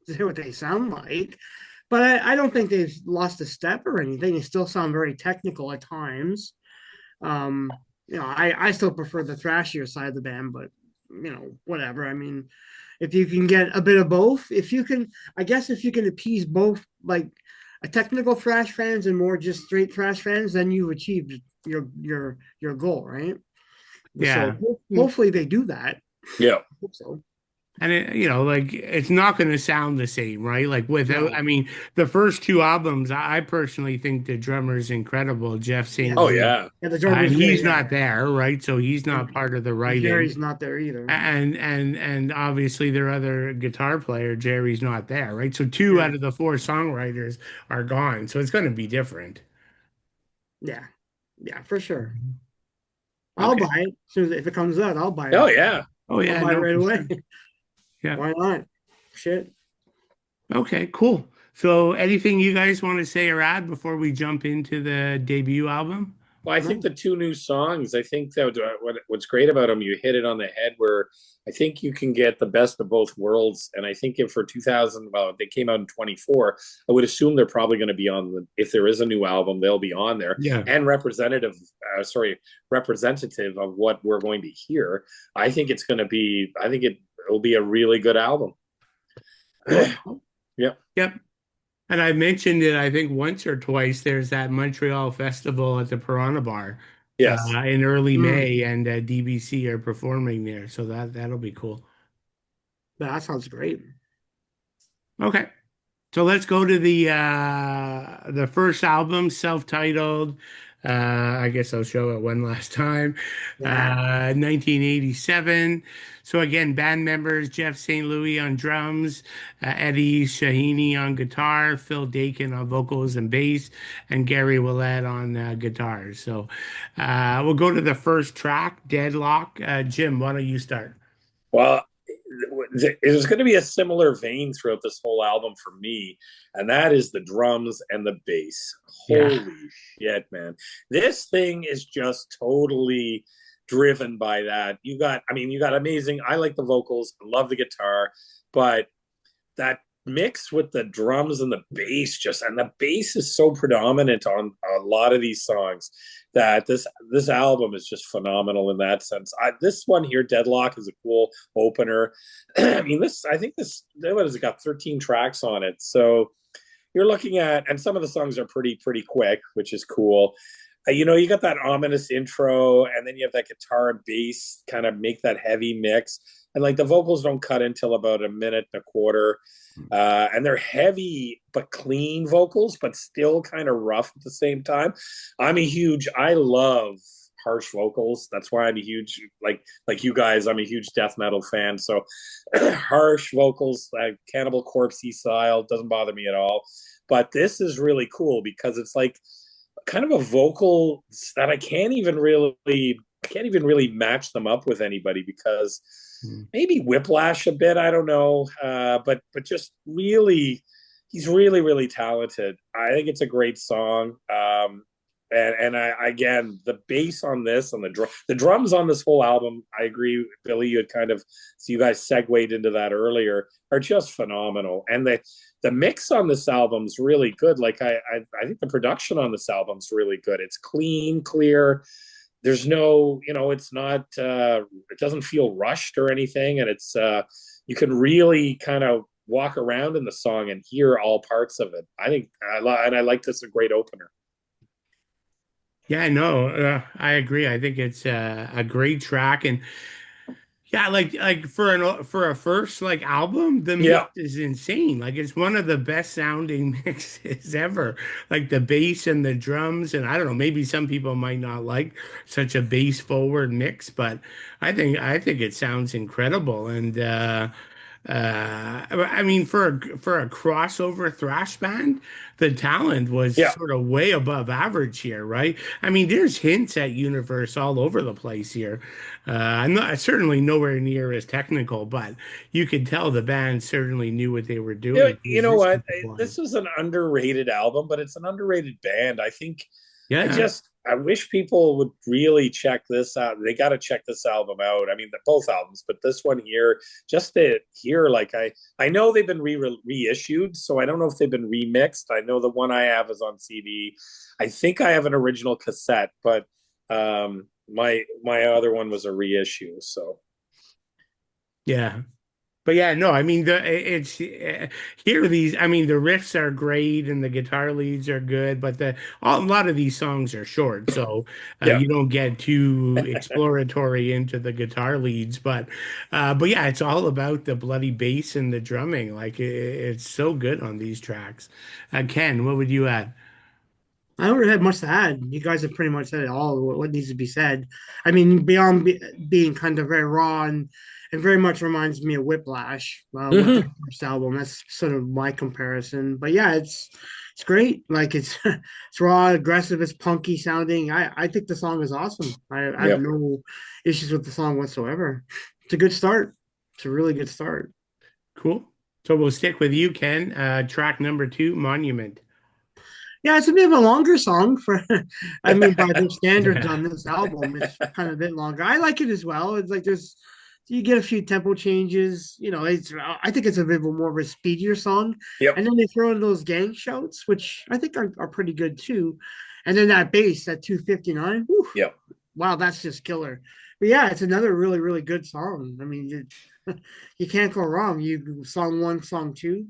to hear what they sound like, but I don't think they've lost a step or anything. They still sound very technical at times. Um, I still prefer the thrashier side of the band, but whatever. I mean, if you can get a bit of both, if you can, I guess if you can appease both, like a technical thrash fans and more just straight thrash fans, then you've achieved your goal, right? So Yeah. hopefully they do that. Yeah. I hope so. And like it's not going to sound the same, right? Like without, No. I mean, the first two albums, I personally think the drummer is incredible, Jeff St. Yes. Oh Louis, yeah. Yeah, the and drummer's he's great. Yeah. not there, right? So he's not And, part of the and writing, Jerry's not there either. and obviously their other guitar player, Jerry's not there, right? So two Yeah. out of the four songwriters are gone, so it's going to be different. Yeah. Yeah, for sure. I'll Okay. buy it. As soon as if it comes out, I'll buy Oh it. yeah. Oh I'll yeah, buy it no, right for away. sure. Yeah. Why not? Shit. Okay, cool. So anything you guys want to say or add before we jump into the debut album? Well, I think No. the two new songs, I think that what's great about them, you hit it on the head where I think you can get the best of both worlds. And I think if for 2000, well, they came out in 24, I would assume they're probably going to be on if there is a new album, they'll be on there Yeah. and representative of what we're going to hear. I think it's going to be, I think it'll be a really good album. Cool. Yeah. Yep. And I mentioned it, I think once or twice. There's that Montreal festival at the Piranha Bar Yes. in early Mm, May, and DBC are performing there, so that'll be cool. that sounds great. Okay, so let's go to the first album, self-titled. I guess I'll show it one last time. Yeah. 1987. So again, band members Jeff St. Louis on drums, Eddie Shahini on guitar, Phil Dakin on vocals and bass, and Gary Willett on guitars. So we'll go to the first track, Deadlock. Jim, why don't you start? Well, there's going to be a similar vein throughout this whole album for me, and that is the drums and the bass. Yeah, Holy shit, man. This thing is just totally driven by that. You got amazing. I like the vocals, I love the guitar, but that mix with the drums and the bass and the bass is so predominant on a lot of these songs that this album is just phenomenal in that sense. This one here, Deadlock, is a cool opener. I mean, I think this, what has it got, 13 tracks on it, so you're looking at, and some of the songs are pretty quick, which is cool. You got that ominous intro, and then you have that guitar and bass kind of make that heavy mix. And like the vocals don't cut until about a minute and a quarter. And they're heavy but clean vocals, but still kind of rough at the same time. I love harsh vocals. That's why I'm a huge, like you guys, I'm a huge death metal fan. So harsh vocals, Cannibal Corpse style, doesn't bother me at all. But this is really cool because it's like kind of a vocal that I can't even really match them up with anybody because maybe Whiplash a bit, I don't know, but just really, he's really talented. I think it's a great song. And again, the bass on this and the drums on this whole album, I agree, Billy. You had kind of, so you guys segued into that earlier, are just phenomenal, and the mix on this album's really good. Like I think the production on this album's really good. It's clean, clear. There's no, it's not, it doesn't feel rushed or anything, and it's you can really kind of walk around in the song and hear all parts of it. I like this a great opener. yeah, no, I agree. I think it's a great track, and yeah, like for a first like album, the mix Yeah. is insane. Like it's one of the best sounding mixes ever. Like the bass and the drums, and I don't know, maybe some people might not like such a bass forward mix, but I think it sounds incredible. And I mean, for a crossover thrash band, the talent was Yeah. sort of way above average here, right? I mean, there's hints at universe all over the place here. I'm not certainly nowhere near as technical, but you could tell the band certainly knew what they were doing. You know what? Musicians-wise. This is an underrated album, but it's an underrated band. I think Yeah, I wish people would really check this out. They got to check this album out. I mean, both albums, but this one here, just to hear, like I know they've been reissued, so I don't know if they've been remixed. I know the one I have is on CD. I think I have an original cassette, but my other one was a reissue. So yeah. But yeah, no, I mean it's here these. I mean the riffs are great and the guitar leads are good, but a lot of these songs are short, so Yeah. you don't get too exploratory into the guitar leads. But yeah, it's all about the bloody bass and the drumming. Like it's so good on these tracks. Ken, what would you add? I don't really have much to add. You guys have pretty much said it all. What needs to be said. I mean, beyond being kind of very raw and very much reminds me of Whiplash with their Hmm. first album. That's sort of my comparison. But yeah, it's great. Like it's raw, aggressive, it's punky sounding. I think the song is awesome. I have Yep. no issues with the song whatsoever. It's a good start. It's a really good start. Cool. So we'll stick with you, Ken. Track number two, Monument. Yeah, it's a bit of a longer song for, I mean, by their standards on this album, it's kind of a bit longer. I like it as well. It's like you get a few tempo changes. I think it's a bit more of a speedier song. Yep. And then they throw in those gang shouts, which I think are pretty good too. And then that bass at 259, whew, Yep. wow, that's just killer. But yeah, it's another really, really good song. I mean, you can't go wrong. You song one, song two,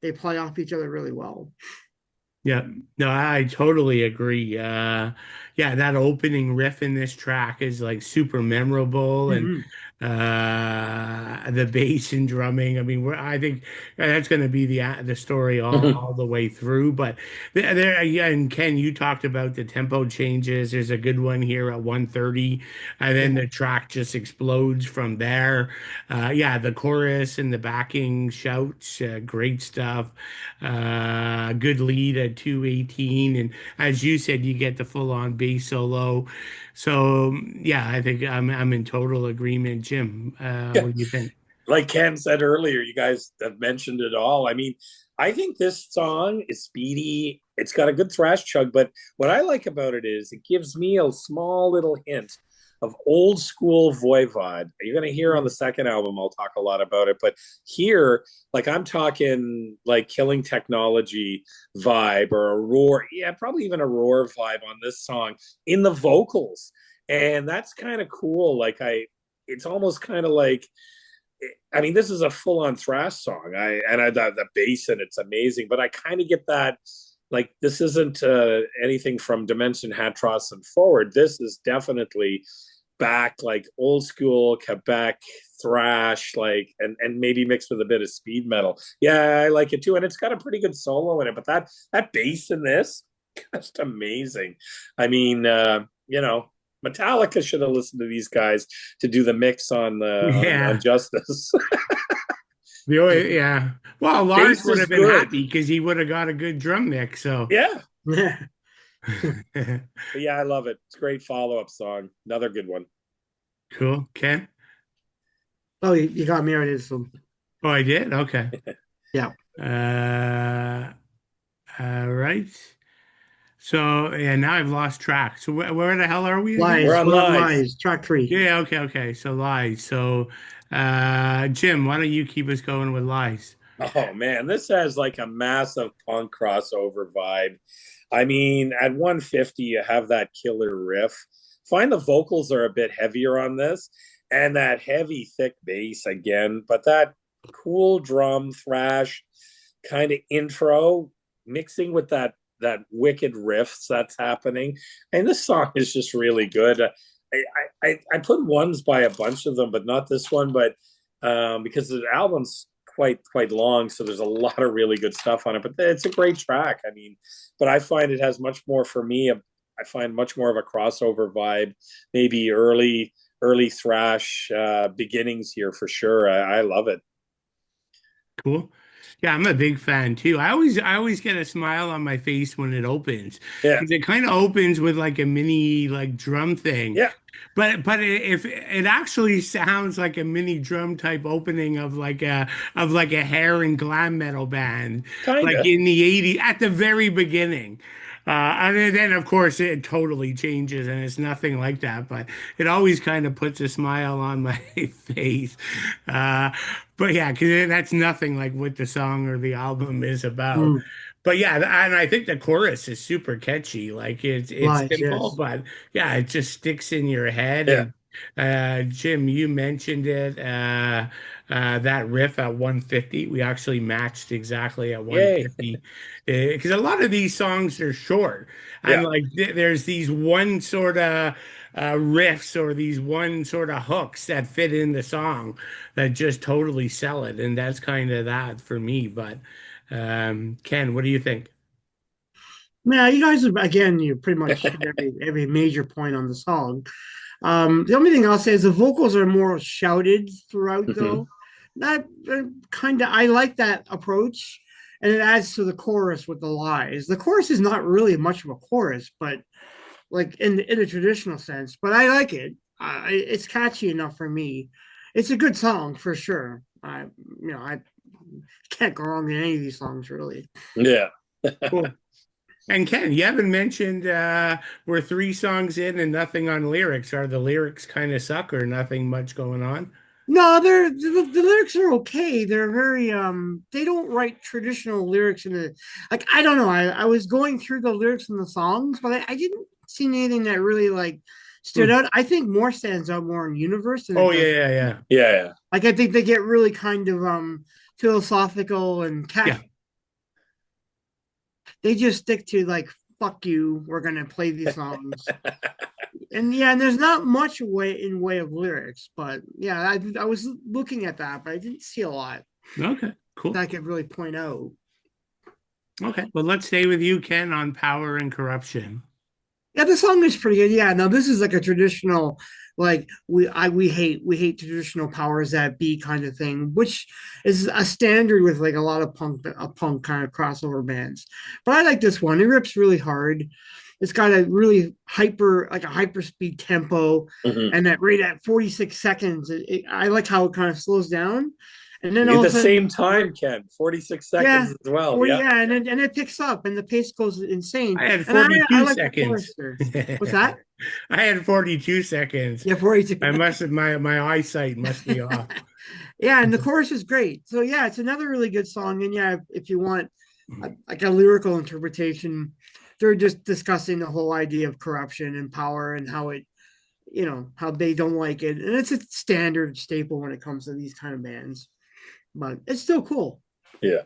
they play off each other really well. Yeah, no, I totally agree. Yeah, that opening riff in this track is like super memorable, and Mhm. the bass and drumming. I mean, I think that's going to be the story Hmm. all the way through. But yeah, and Ken, you talked about the tempo changes. There's a good one here at 130, and then Yeah. the track just explodes from there. Yeah, the chorus and the backing shouts, great stuff. Good lead at 218, and as you said, you get the full-on bass solo. So yeah, I think I'm in total agreement. Jim, Yeah. what do you think? Like Ken said earlier, you guys have mentioned it all. I mean, I think this song is speedy. It's got a good thrash chug, but what I like about it is it gives me a small little hint of old school Voivod. You're going to hear on the second album, I'll talk a lot about it, but here, like I'm talking like Killing Technology vibe or a Roar. Yeah, probably even a Roar vibe on this song in the vocals. And that's kind of cool. It's almost kind of like, I mean, this is a full-on thrash song. The bass and it's amazing, but I kind of get that. Like, this isn't anything from Dimension Hatros and forward. This is definitely back, like old school Quebec thrash, like and maybe mixed with a bit of speed metal. Yeah, I like it too, and it's got a pretty good solo in it. But that bass in this, just amazing. I mean, Metallica should have listened to these guys to do the mix on Yeah, Justice. yeah. Well, Lars Bass would is have been good. happy because he would have got a good drum mix. So Yeah. Yeah. But yeah, I love it. It's a great follow-up song. Another good one. cool, Ken. Oh, you got me already. So Oh, I did. Okay. yeah, Uh, all right. So yeah, now I've lost track. So where the hell are we again? We're lies. on We're on lies. lies. Track three. Yeah, okay, okay. So lies. So Jim, why don't you keep us going with lies? Oh man, this has like a massive punk crossover vibe. I mean, at 150, you have that killer riff. Find the vocals are a bit heavier on this, and that heavy, thick bass again, but that cool drum thrash kind of intro mixing with that wicked riffs that's happening. And this song is just really good. I put ones by a bunch of them, but not this one. But because the album's quite long, so there's a lot of really good stuff on it. But it's a great track. I mean, but I find it has much more for me. I find much more of a crossover vibe, maybe early thrash beginnings here for sure. I love it. Cool. Yeah, I'm a big fan too. I always get a smile on my face when it opens Yeah, because it kind of opens with like a mini like drum thing. yeah, If it actually sounds like a mini drum type opening of like a hair and glam metal band, kind like of. in the '80s at the very beginning. And then of course it totally changes and it's nothing like that, but it always kind of puts a smile on my face. Uh, but yeah, because that's nothing like what the song or the album is about. Mm, But yeah, and I think the chorus is super catchy. Like it's lies. simple, Yes. but yeah, it just sticks in your head. Yeah. And Jim, you mentioned it. that riff at 150. We actually matched exactly at Yay. 150 because a lot of these songs are short, and Yeah. like there's these one sort of riffs or these one sort of hooks that fit in the song that just totally sell it, and that's kind of that for me. But Ken, what do you think? Yeah, you guys again, you pretty much hit every major point on the song. The only thing I'll say is the vocals are more shouted throughout, Hmm. though. That kind of I like that approach, and it adds to the chorus with the lies. The chorus is not really much of a chorus, but like in the traditional sense. But I like it. It's catchy enough for me. It's a good song for sure. I can't go wrong in any of these songs really. Yeah. Cool. And Ken, you haven't mentioned we're three songs in and nothing on lyrics. Are the lyrics kind of suck or nothing much going on? No, the lyrics are okay. They're very they don't write traditional lyrics in the like I don't know. I was going through the lyrics in the songs, but I didn't see anything that really like stood Hmm. out. I think more stands out more in universe than it Oh does. yeah, yeah, yeah. Yeah. Like I think they get really kind of philosophical and cat Yeah. they just stick to like fuck you, we're gonna play these songs. And yeah, and there's not much way of lyrics, but yeah, I was looking at that, but I didn't see a lot Okay, that cool. I could really point out. Okay, well, let's stay with you, Ken, on power and corruption. Yeah, the song is pretty good. Yeah, no, this is like a traditional, like we hate traditional powers that be kind of thing, which is a standard with like a lot of punk kind of crossover bands. But I like this one. It rips really hard. It's got a really like a hyper speed tempo, Hmm. and that rate at 46 seconds. I like how it kind of slows down, and then At all of the a sudden, same time, Ken, 46 yeah, seconds as well. 40, Yeah. yeah, and it picks up and the pace goes insane. I had And I 42 like the seconds. chorus there. What's I that? had 42 seconds. Yeah, 42. I must have my eyesight must be off. Yeah, and the chorus is great. So yeah, it's another really good song. And yeah, if you want like a lyrical interpretation, they're just discussing the whole idea of corruption and power and how it, how they don't like it. And it's a standard staple when it comes to these kind of bands. But it's still cool. Yeah.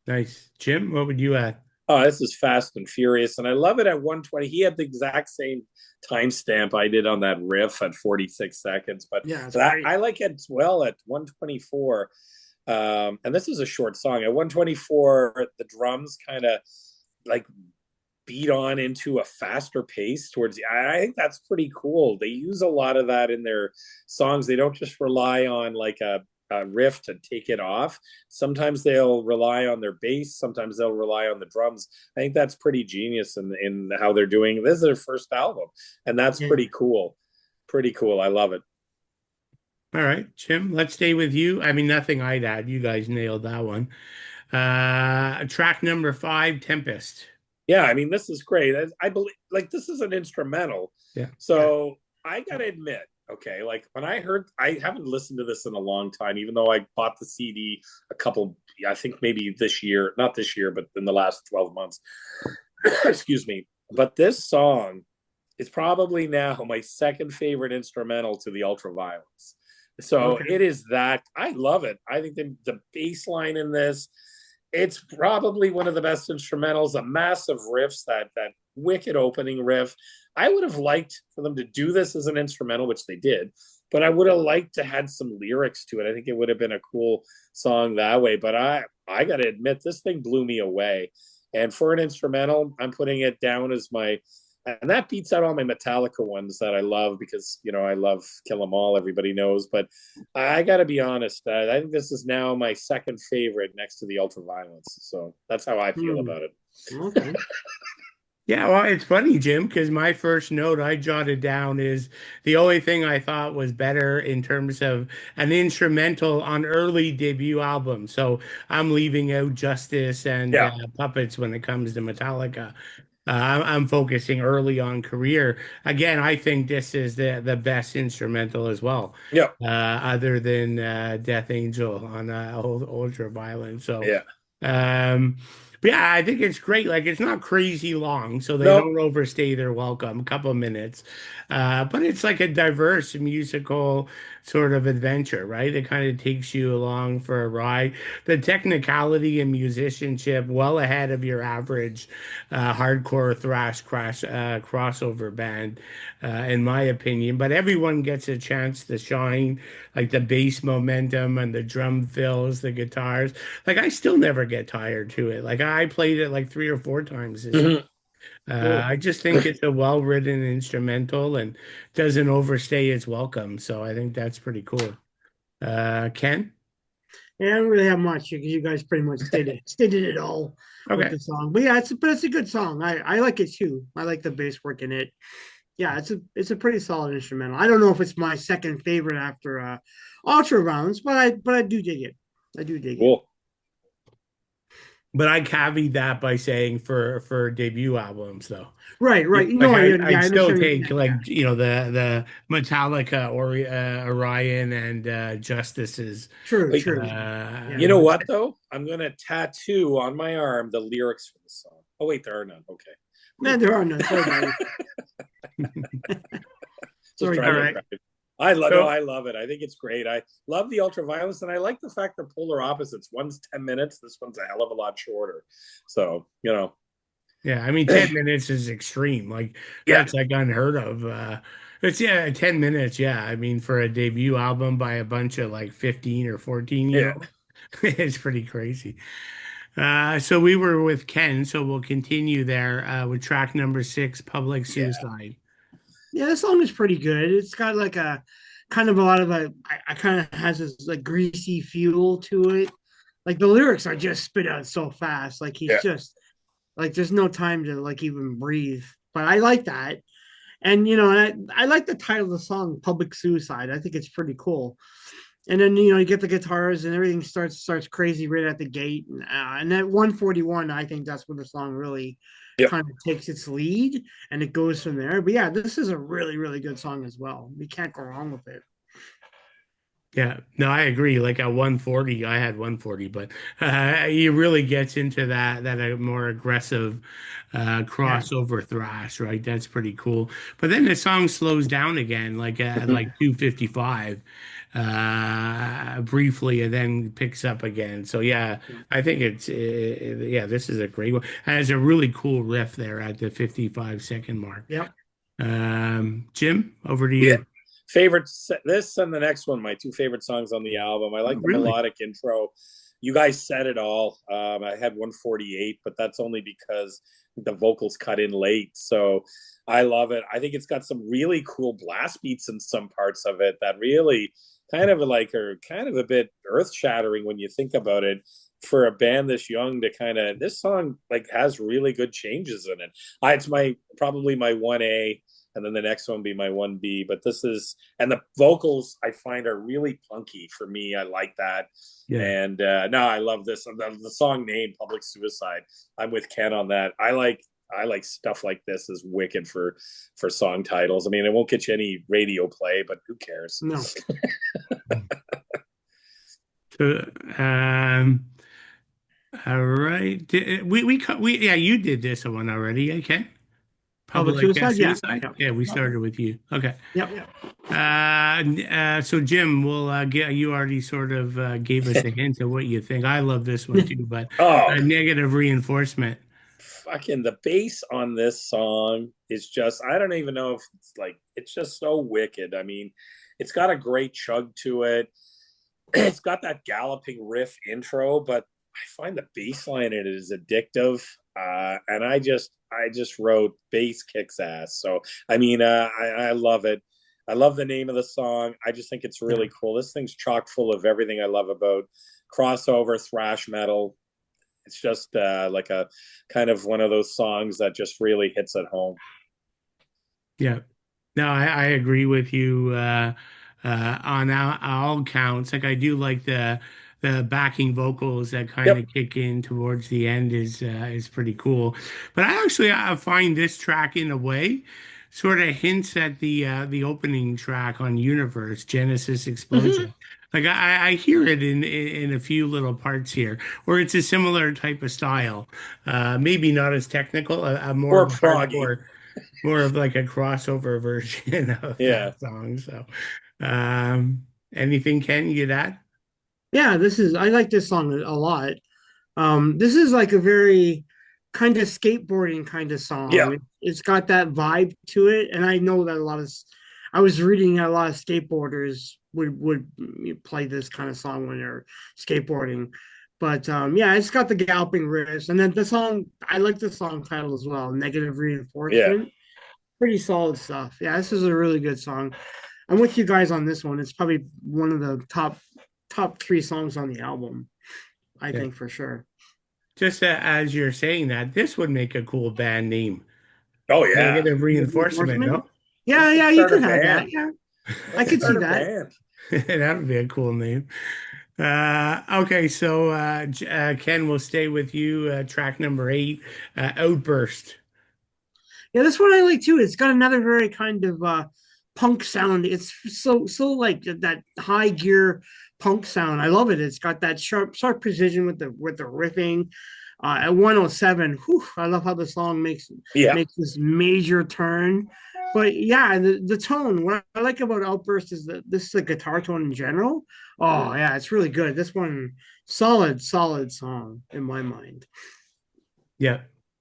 Nice. Jim, what would you add? Oh, this is Fast and Furious, and I love it at 120. He had the exact same timestamp I did on that riff at 46 seconds, but Yeah, it's that great. I like it as well at 124. And this is a short song. At 124, the drums kind of like beat on into a faster pace towards the, I think that's pretty cool. They use a lot of that in their songs. They don't just rely on like a riff to take it off. Sometimes they'll rely on their bass, sometimes they'll rely on the drums. I think that's pretty genius in how they're doing. This is their first album, and that's Yeah. pretty cool. Pretty cool. I love it. All right, Jim, let's stay with you. I mean, nothing I'd add. You guys nailed that one. Track number five, Tempest. Yeah, I mean, this is great. I believe, like, this is an instrumental. Yeah. Yeah. So I gotta admit, okay, like when I heard, I haven't listened to this in a long time, even though I bought the CD a couple, I think maybe this year, not this year, but in the last 12 months. Excuse me. But this song is probably now my second favorite instrumental to the Ultraviolence. So Okay. it is that I love it. I think the bass line in this, it's probably one of the best instrumentals. A massive riffs, that wicked opening riff. I would have liked for them to do this as an instrumental, which they did, but I would have liked to had some lyrics to it. I think it would have been a cool song that way. But I got to admit, this thing blew me away. And for an instrumental, I'm putting it down as my, and that beats out all my Metallica ones that I love because I love Kill 'Em All. Everybody knows, but I got to be honest. I think this is now my second favorite next to the Ultraviolence. So that's how I feel Hmm. about it. Okay. Yeah, well, it's funny, Jim, because my first note I jotted down is the only thing I thought was better in terms of an instrumental on early debut album. So I'm leaving out Justice and Yeah, Puppets when it comes to Metallica. I'm focusing early on career. Again, I think this is the best instrumental as well, yeah, other than Death Angel on Ultra Violent. So, yeah. um, Yeah, I think it's great. Like it's not crazy long, so they No. don't overstay their welcome, a couple of minutes. But it's like a diverse musical sort of adventure, right? It kind of takes you along for a ride. The technicality and musicianship well ahead of your average hardcore thrash crossover band, in my opinion. But everyone gets a chance to shine, like the bass momentum and the drum fills, the guitars. Like I still never get tired to it. Like I played it like 3 or 4 times this year. Mhm. Cool. I just think it's a well-written instrumental and doesn't overstay its welcome. So I think that's pretty cool. Ken? Yeah, I don't really have much because you guys pretty much stated it all with Okay. the song. But yeah, it's a good song. I like it too. I like the bass work in it. Yeah, it's a pretty solid instrumental. I don't know if it's my second favorite after Ultra Rounds, but I do dig it. I do dig it. Cool. But I caveat that by saying for debut albums though. Right, right. Like Yeah, I'd I still understand. take Yeah, yeah. like the Metallica or Orion and Justice's True, Wait, true. Yeah. you know ones. what though? I'm gonna tattoo on my arm the lyrics for the song. Oh wait, there are none. Okay. Man, there are none. Sorry, buddy. Just Sorry, All trying to buddy. right. correct it. I love no, So I love it. I think it's great. I love the ultraviolence, and I like the fact they're polar opposites. One's 10 minutes, this one's a hell of a lot shorter. So, yeah, I mean 10 minutes is extreme. Like yeah, that's like unheard of. It's 10 minutes, yeah. I mean for a debut album by a bunch of like 15 or 14 year yeah, olds, it's pretty crazy. So we were with Ken, so we'll continue there with track number 6, Public yeah, Suicide. Yeah, this song is pretty good. It's got like a kind of a lot of I kind of has this like greasy feel to it. Like the lyrics are just spit out so fast. Like he's yeah. just like there's no time to like even breathe. But I like that. And I like the title of the song, Public Suicide. I think it's pretty cool. And then you get the guitars and everything starts crazy right at the gate. And at 141, I think that's where the song really Yeah. kind of takes its lead and it goes from there. But yeah, this is a really, really good song as well. You can't go wrong with it. Yeah, no, I agree. Like at 140, I had 140, but he really gets into that more aggressive Yeah. crossover thrash, right? That's pretty cool. But then the song slows down again, like at Mhm. like 255, briefly, and then picks up again. So yeah, I think yeah, this is a great one. And it's a really cool riff there at the 55-second mark. Yep. Jim, over to Yeah. you. Favorite this and the next one, my two favorite songs on the album. I Oh, like the really? melodic intro. You guys said it all. I had 148, but that's only because the vocals cut in late. So I love it. I think it's got some really cool blast beats in some parts of it that really kind of like are kind of a bit earth shattering when you think about it. For a band this young to kind of this song like has really good changes in it. It's my probably my 1A, and then the next one be my 1B. But this is, and the vocals I find are really punky for me. I like that. Yeah. And no, I love this. The song name, Public Suicide. I'm with Ken on that. I like stuff like this is wicked for song titles. I mean, it won't get you any radio play, but who cares? No. So, all right. Yeah, you did this one already, okay? Public Public Suicide? Yeah. suicide? Yep. Yeah, we started with you. Okay. Yep. So Jim, we'll get you already sort of gave us a hint of what you think. I love this one too, but Oh, negative reinforcement. fucking the bass on this song is just, I don't even know if it's like, it's just so wicked. I mean, it's got a great chug to it. It's got that galloping riff intro, but I find the bass line in it is addictive. And I just wrote bass kicks ass. So I mean, I love it. I love the name of the song. I just think it's really cool. This thing's chock full of everything I love about crossover thrash metal. It's just like a kind of one of those songs that just really hits at home. Yeah. No, I agree with you on all counts. Like I do like the backing vocals that kind Yep. of kick in towards the end is pretty cool. But I actually I find this track in a way sort of hints at the opening track on Universe, Genesis Mm-hmm. Explosion. Like I hear it in a few little parts here, where it's a similar type of style. Maybe not as technical, a more Or of a proggy. hardcore, more of like a crossover version of Yeah. that song. So, um, anything Ken you that? Yeah, I like this song a lot. This is like a very kind of skateboarding kind of Yeah. song. It's got that vibe to it, and I know that I was reading a lot of skateboarders would play this kind of song when they're skateboarding. But yeah, it's got the galloping riffs, and then the song. I like the song title as well, "Negative Yeah. Reinforcement." Pretty solid stuff. Yeah, this is a really good song. I'm with you guys on this one. It's probably one of the top three songs on the album. I Yeah. think for sure. Just as you're saying that, this would make a cool band name. Oh yeah. Negative reinforcement, Reinforcement. no? We Yeah, should yeah, you start a could have that. band. Yeah, I Let's could see start a that. band. That would be a cool name. Okay, so Ken, we'll stay with you. Track number 8, Outburst. Yeah, this one I like too. It's got another very kind of punk sound. It's so like that high gear punk sound. I love it. It's got that sharp precision with the riffing. At 107, whew, I love how the song Yeah. makes this major turn. But yeah, the tone. What I like about Outburst is that this is the guitar tone in general. Oh yeah, it's really good. This one, solid song in my mind. Yeah,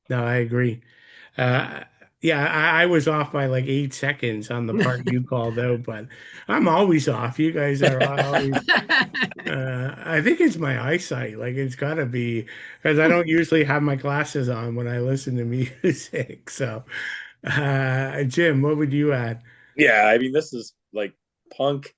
no, I agree. Uh, yeah, I was off by like 8 seconds on the part you called out, but I'm always off. You guys are always. I think it's my eyesight. Like it's got to be because I don't usually have my glasses on when I listen to music. So, Jim, what would you add? Yeah, I mean, this is like punk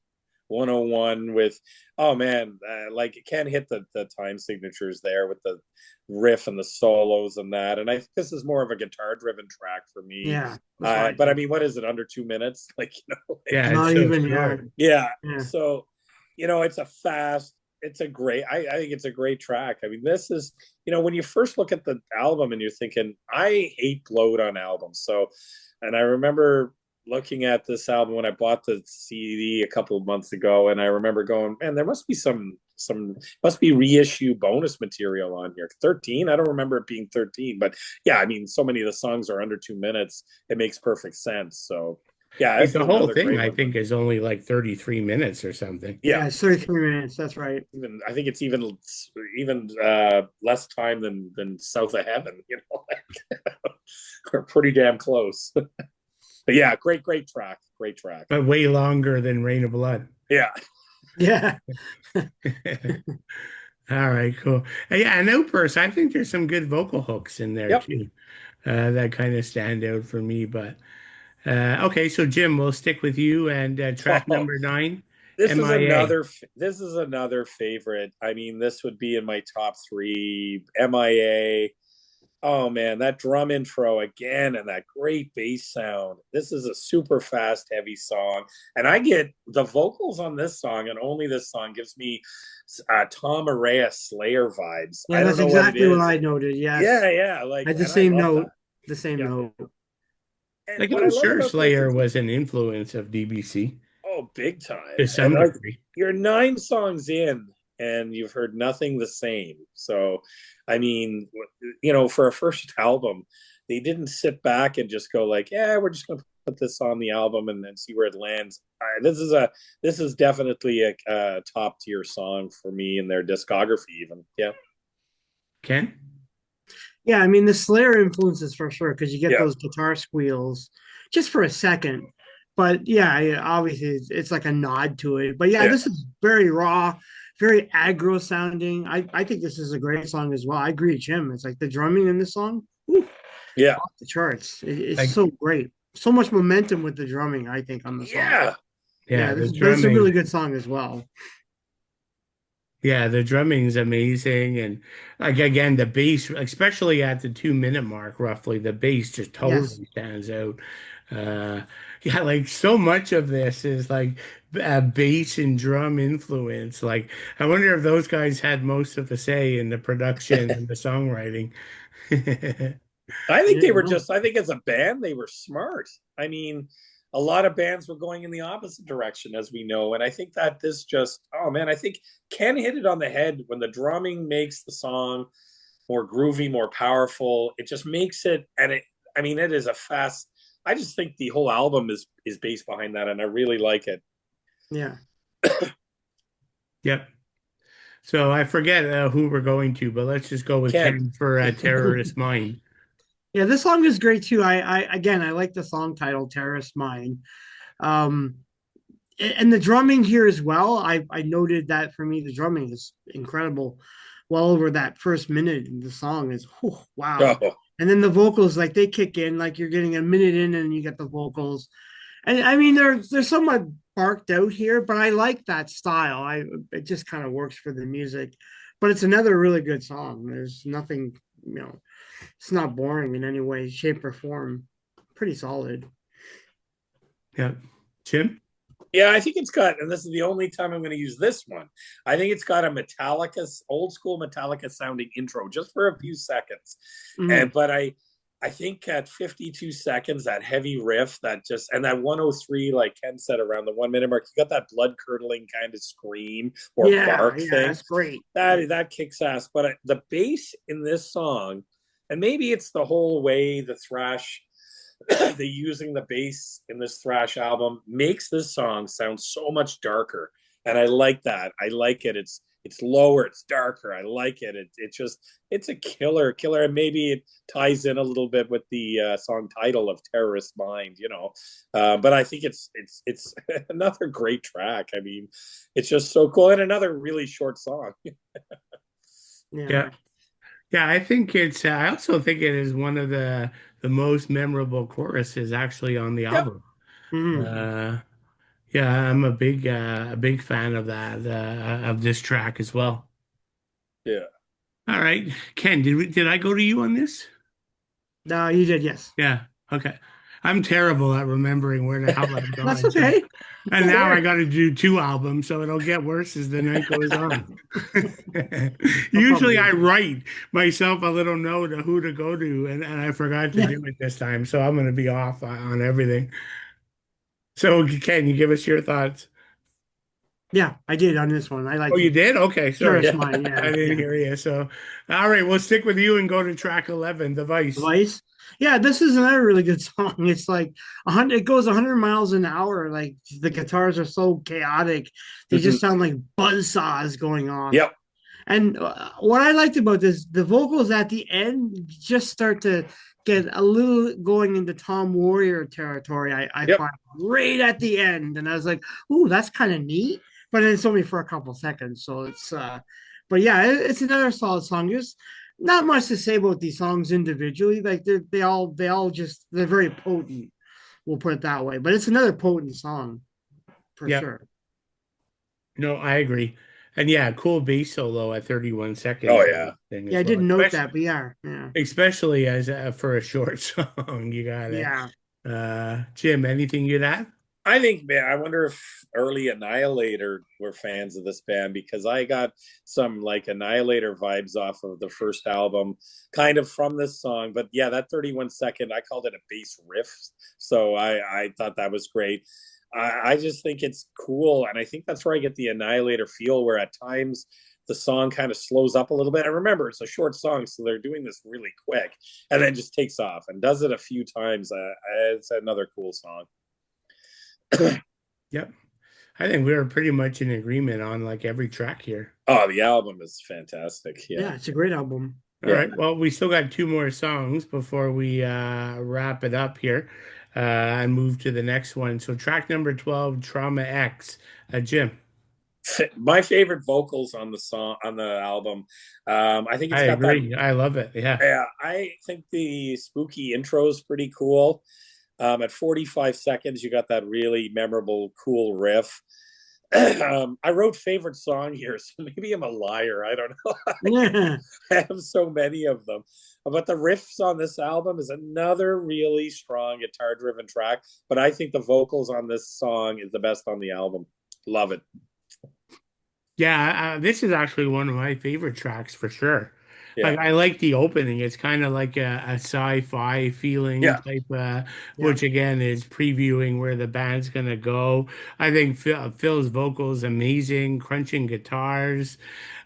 101 with, oh man, like it can hit the time signatures there with the riff and the solos and that. And I think this is more of a guitar driven track for me. Yeah, that's what I But I think. mean, what is it, under 2 minutes? Like, like, Yeah, it's Not so even, yeah, short. yeah. yeah. So, it's a fast, it's a great, I think it's a great track. I mean, this is, when you first look at the album and you're thinking, I hate bloat on albums. So, and I remember looking at this album when I bought the CD a couple of months ago, and I remember going, man, there must be some must be reissue bonus material on here. 13, I don't remember it being 13, but yeah, I mean, so many of the songs are under 2 minutes. It makes perfect sense. So yeah, Like this is the whole another thing, great I one. think, is only like 33 minutes or something. Yeah, Yeah, it's 33 minutes. That's right. even I think it's even less time than South of Heaven. We're pretty damn close. But yeah, great track, great track. But way longer than Rain of Blood. Yeah, Yeah. All right, cool. Yeah, and Outburst, I think there's some good vocal hooks in there yep. too. That kind of stand out for me. But okay, so Jim, we'll stick with you and track Oh, number 9, this is MIA. another favorite. I mean, this would be in my top three. MIA. Oh man, that drum intro again and that great bass sound. This is a super fast, heavy song. And I get the vocals on this song, and only this song gives me Tom Araya Slayer vibes. Yeah, I don't that's know what it exactly what is. I noted. Yes. Yeah, yeah. I had the And I same love that. note. The same Yeah. note. And Like what I I'm love sure about this Slayer is, was an influence of DBC oh, big time. to And some degree. you're 9 songs in and you've heard nothing the same. So, I mean, for a first album, they didn't sit back and just go like, yeah, we're just going to put this on the album and then see where it lands. This is definitely a top tier song for me in their discography even. Yeah. Ken? Yeah, I mean the Slayer influences for sure because you get Yeah. those guitar squeals just for a second. But yeah, obviously it's like a nod to it. But yeah, Yeah. this is very raw, very aggro sounding. I think this is a great song as well. I agree with Jim. It's like the drumming in this song, whew, Yeah. off the charts. It's Like so great. So much momentum with the drumming, I think, on the song. Yeah. yeah, Yeah, the this is a really drumming. good song as well. Yeah, the drumming's amazing, and like again, the bass, especially at the 2 minute mark, roughly, the bass just Yes. totally stands out. Uh, yeah, like so much of this is like bass and drum influence. Like, I wonder if those guys had most of the say in the production and the songwriting. I think Yeah, they were no. just, I think as a band, they were smart. I mean, a lot of bands were going in the opposite direction, as we know. And I think that this just, oh man, I think Ken hit it on the head when the drumming makes the song more groovy, more powerful. It just makes it, and I mean, it is a fast. I just think the whole album is based behind that, and I really like it. Yeah. Yep. So I forget who we're going to, but let's just go with Ken. Ken for Terrorist Mind. Yeah, this song is great too. I like the song title "Terrorist Mind." Um, and the drumming here as well. I noted that for me, the drumming is incredible. Well over that first minute in the song is whew, wow. Oh, And then the vocals, like they kick in, like you're getting a minute in, and you get the vocals. And I mean, they're somewhat barked out here, but I like that style. It just kind of works for the music. But it's another really good song. There's nothing, it's not boring in any way, shape, or form. Pretty solid. Yeah. Jim? yeah, I think it's got, and this is the only time I'm going to use this one. I think it's got a Metallica, old school Metallica sounding intro, just for a few seconds. Mhm. And but I think at 52 seconds, that heavy riff, that just, and that 103, like Ken said, around the 1 minute mark, you got that blood curdling kind of scream or Yeah, bark yeah, thing. that's great. That kicks ass. But the bass in this song, and maybe it's the whole way the thrash, the using the bass in this thrash album makes this song sound so much darker, and I like that. I like it. It's lower, it's darker. I like it. It's a killer, and maybe it ties in a little bit with the song title of "Terrorist Mind," you know. But I think it's another great track. I mean, it's just so cool, and another really short song. Yeah. Yeah. Yeah, I think I also think it is one of the most memorable choruses actually on the Yep. album. Mhm. Uh, yeah, I'm a big fan of that, of this track as well. Yeah. All right. Ken, did I go to you on this? No, you did, yes. Yeah. Okay. I'm terrible at remembering where the hell I've That's gone. So, okay. and Don't now I worry. got to do two albums, so it'll get worse as the night goes on. No Usually I problem. write myself a little note of who to go to, and I forgot to Yeah. do it this time, so I'm going to be off on everything. So, can you give us your thoughts? Yeah, I did on this one. I Oh, like you it. did? Okay, sorry. Terrace Yeah. Mine. I Yeah, didn't yeah. hear you. So, all right, we'll stick with you and go to track 11, Device. Vice. Yeah, this is another really good song. It's like 100. It goes 100 miles an hour. Like the guitars are so chaotic; they Mhm. just sound like buzz saws going off. Yep. And what I liked about this, the vocals at the end just start to get a little going into Tom Warrior territory. I Yep. find right at the end, and I was like, "Ooh, that's kind of neat." But it's only for a couple seconds, so it's. But yeah, it's another solid song. Just not much to say about these songs individually. Like they all just they're very potent. We'll put it that way. But it's another potent song for Yep. sure. No, I agree. And yeah, cool bass solo at 31 Oh seconds yeah. thing Yeah, as I well. didn't note that, but yeah, yeah, Especially as for a short song, you got it. yeah. Jim, anything you'd add? I think, man, I wonder if early Annihilator were fans of this band, because I got some like Annihilator vibes off of the first album, kind of from this song. But yeah, that 31 second, I called it a bass riff. So I thought that was great. I just think it's cool. And I think that's where I get the Annihilator feel, where at times the song kind of slows up a little bit. And remember, it's a short song, so they're doing this really quick and then just takes off and does it a few times. It's another cool song. Yep. I think we were pretty much in agreement on like every track here. Oh, the album is fantastic. Yeah, Yeah. it's a great album. All Yeah. right. Well, we still got two more songs before we wrap it up here and move to the next one. So track number 12, Trauma X. Jim. My favorite vocals on the song, on the album. I think I it's got that. agree. I love it. Yeah. Yeah, I think the spooky intro is pretty cool. At 45 seconds, you got that really memorable, cool riff. I wrote favorite song here, so maybe I'm a liar. I don't know. Yeah, I have so many of them. But the riffs on this album is another really strong guitar driven track. But I think the vocals on this song is the best on the album. Love it. Yeah. This is actually one of my favorite tracks for sure. Yeah. Like I like the opening. It's kind of like a sci-fi feeling Yeah. type, Yeah. which again is previewing where the band's gonna go. I think Phil's vocals amazing, crunching guitars,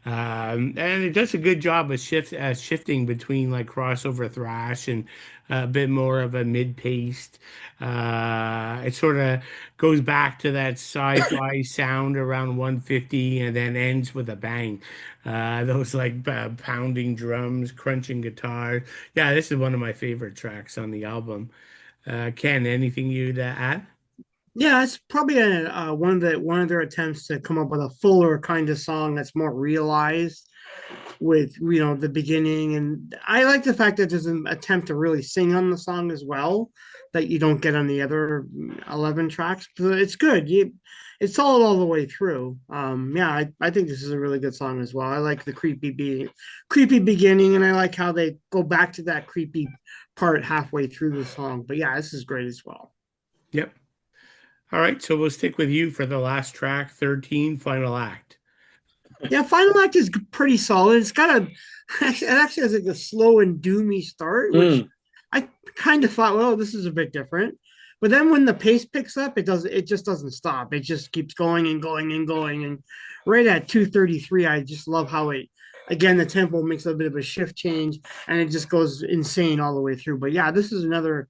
and it does a good job of shifting between like crossover thrash and a bit more of a mid-paced. It sort of goes back to that sci-fi sound around 150 and then ends with a bang. Those like pounding drums, crunching guitar. Yeah, this is one of my favorite tracks on the album. Ken, anything you'd add? Yeah, it's probably one of their attempts to come up with a fuller kind of song that's more realized with the beginning. And I like the fact that there's an attempt to really sing on the song as well that you don't get on the other 11 tracks. So it's good. It's solid all the way through. Yeah, I think this is a really good song as well. I like the creepy beginning, and I like how they go back to that creepy part halfway through the song. But yeah, this is great as well. Yep. All right, so we'll stick with you for the last track, 13, Final Act. Yeah, Final Act is pretty solid. It's got it actually has like a slow and doomy start, which Mm. I kind of thought, well, this is a bit different. But then when the pace picks up, it just doesn't stop. It just keeps going and going and going. And right at 2:33, I just love how again, the tempo makes a bit of a shift change and it just goes insane all the way through. But yeah, this is another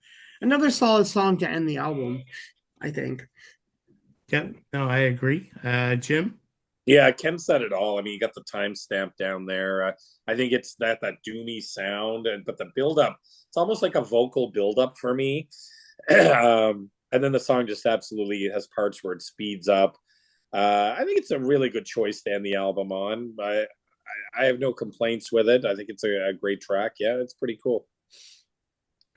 solid song to end the album, I think. Yep, no, I agree. Jim? Yeah, Ken said it all. I mean, you got the timestamp down there. I think it's that doomy sound, but the build up, it's almost like a vocal build up for me. And then the song just absolutely has parts where it speeds up. I think it's a really good choice to end the album on. I have no complaints with it. I think it's a great track. Yeah, it's pretty cool.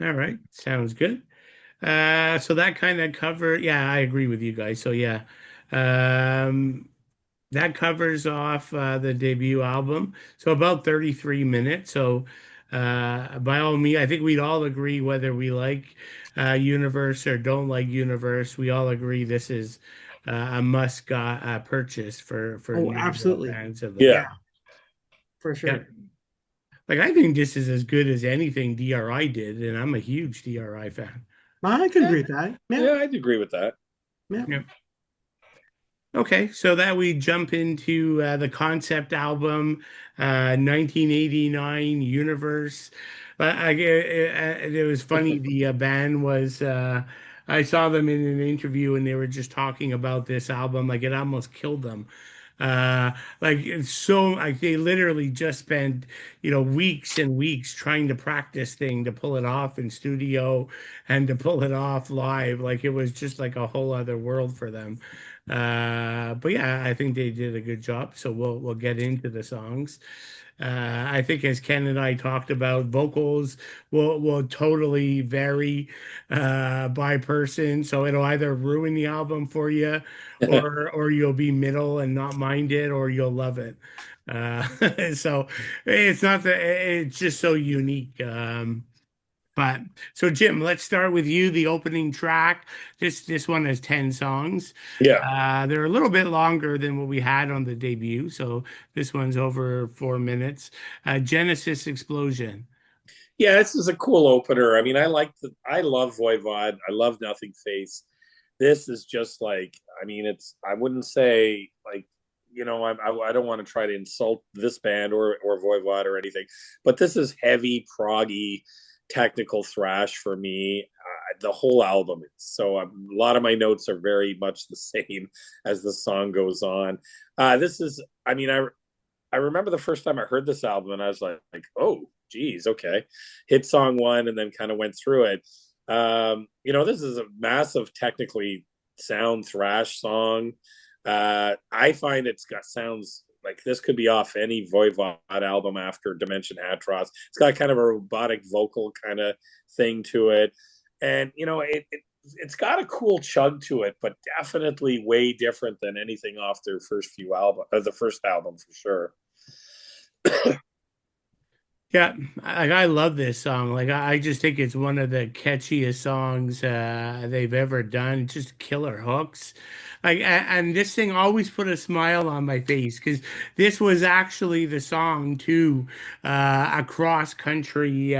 All right, sounds good. So that kind of yeah, I agree with you guys. So yeah, um, that covers off the debut album. So about 33 minutes. So by all means, I think we'd all agree whether we like Universe or don't like Universe. We all agree this is a must got purchase for Oh, new absolutely. fans of the Yeah. Yeah, band. for Yeah. sure. Like I think this is as good as anything DRI did, and I'm a huge DRI fan. I can Yeah, agree with that. Yeah, yeah, I'd agree with that. yeah. Yeah. Okay, so that we jump into the concept album, 1989 Universe. It was funny. The band was. I saw them in an interview, and they were just talking about this album. Like it almost killed them. Like it's so like they literally just spent weeks and weeks trying to practice thing to pull it off in studio and to pull it off live. Like it was just like a whole other world for them. But yeah, I think they did a good job. So we'll get into the songs. I think as Ken and I talked about, vocals will totally vary by person. So it'll either ruin the album for you, or you'll be middle and not mind it, or you'll love it. So it's not that it's just so unique. But so Jim, let's start with you. The opening track. This one has 10 songs. Yeah. They're a little bit longer than what we had on the debut. So this one's over 4 minutes. Genesis Explosion. Yeah, this is a cool opener. I mean, I love Voivod. I love Nothing Face. This is just like, I mean, I wouldn't say like, I don't want to try to insult this band or Voivod or anything, but this is heavy, proggy, technical thrash for me. The whole album is. So a lot of my notes are very much the same as the song goes on. This is, I mean, I remember the first time I heard this album and I was like, oh, geez, okay. Hit song one and then kind of went through it. This is a massive technically sound thrash song. I find it's got sounds like this could be off any Voivod album after Dimension Hatros. It's got kind of a robotic vocal kind of thing to it. And, it's got a cool chug to it, but definitely way different than anything off their first few album, the first album for sure. Yeah, I love this song. Like I just think it's one of the catchiest songs they've ever done. Just killer hooks. And this thing always put a smile on my face because this was actually the song to a cross country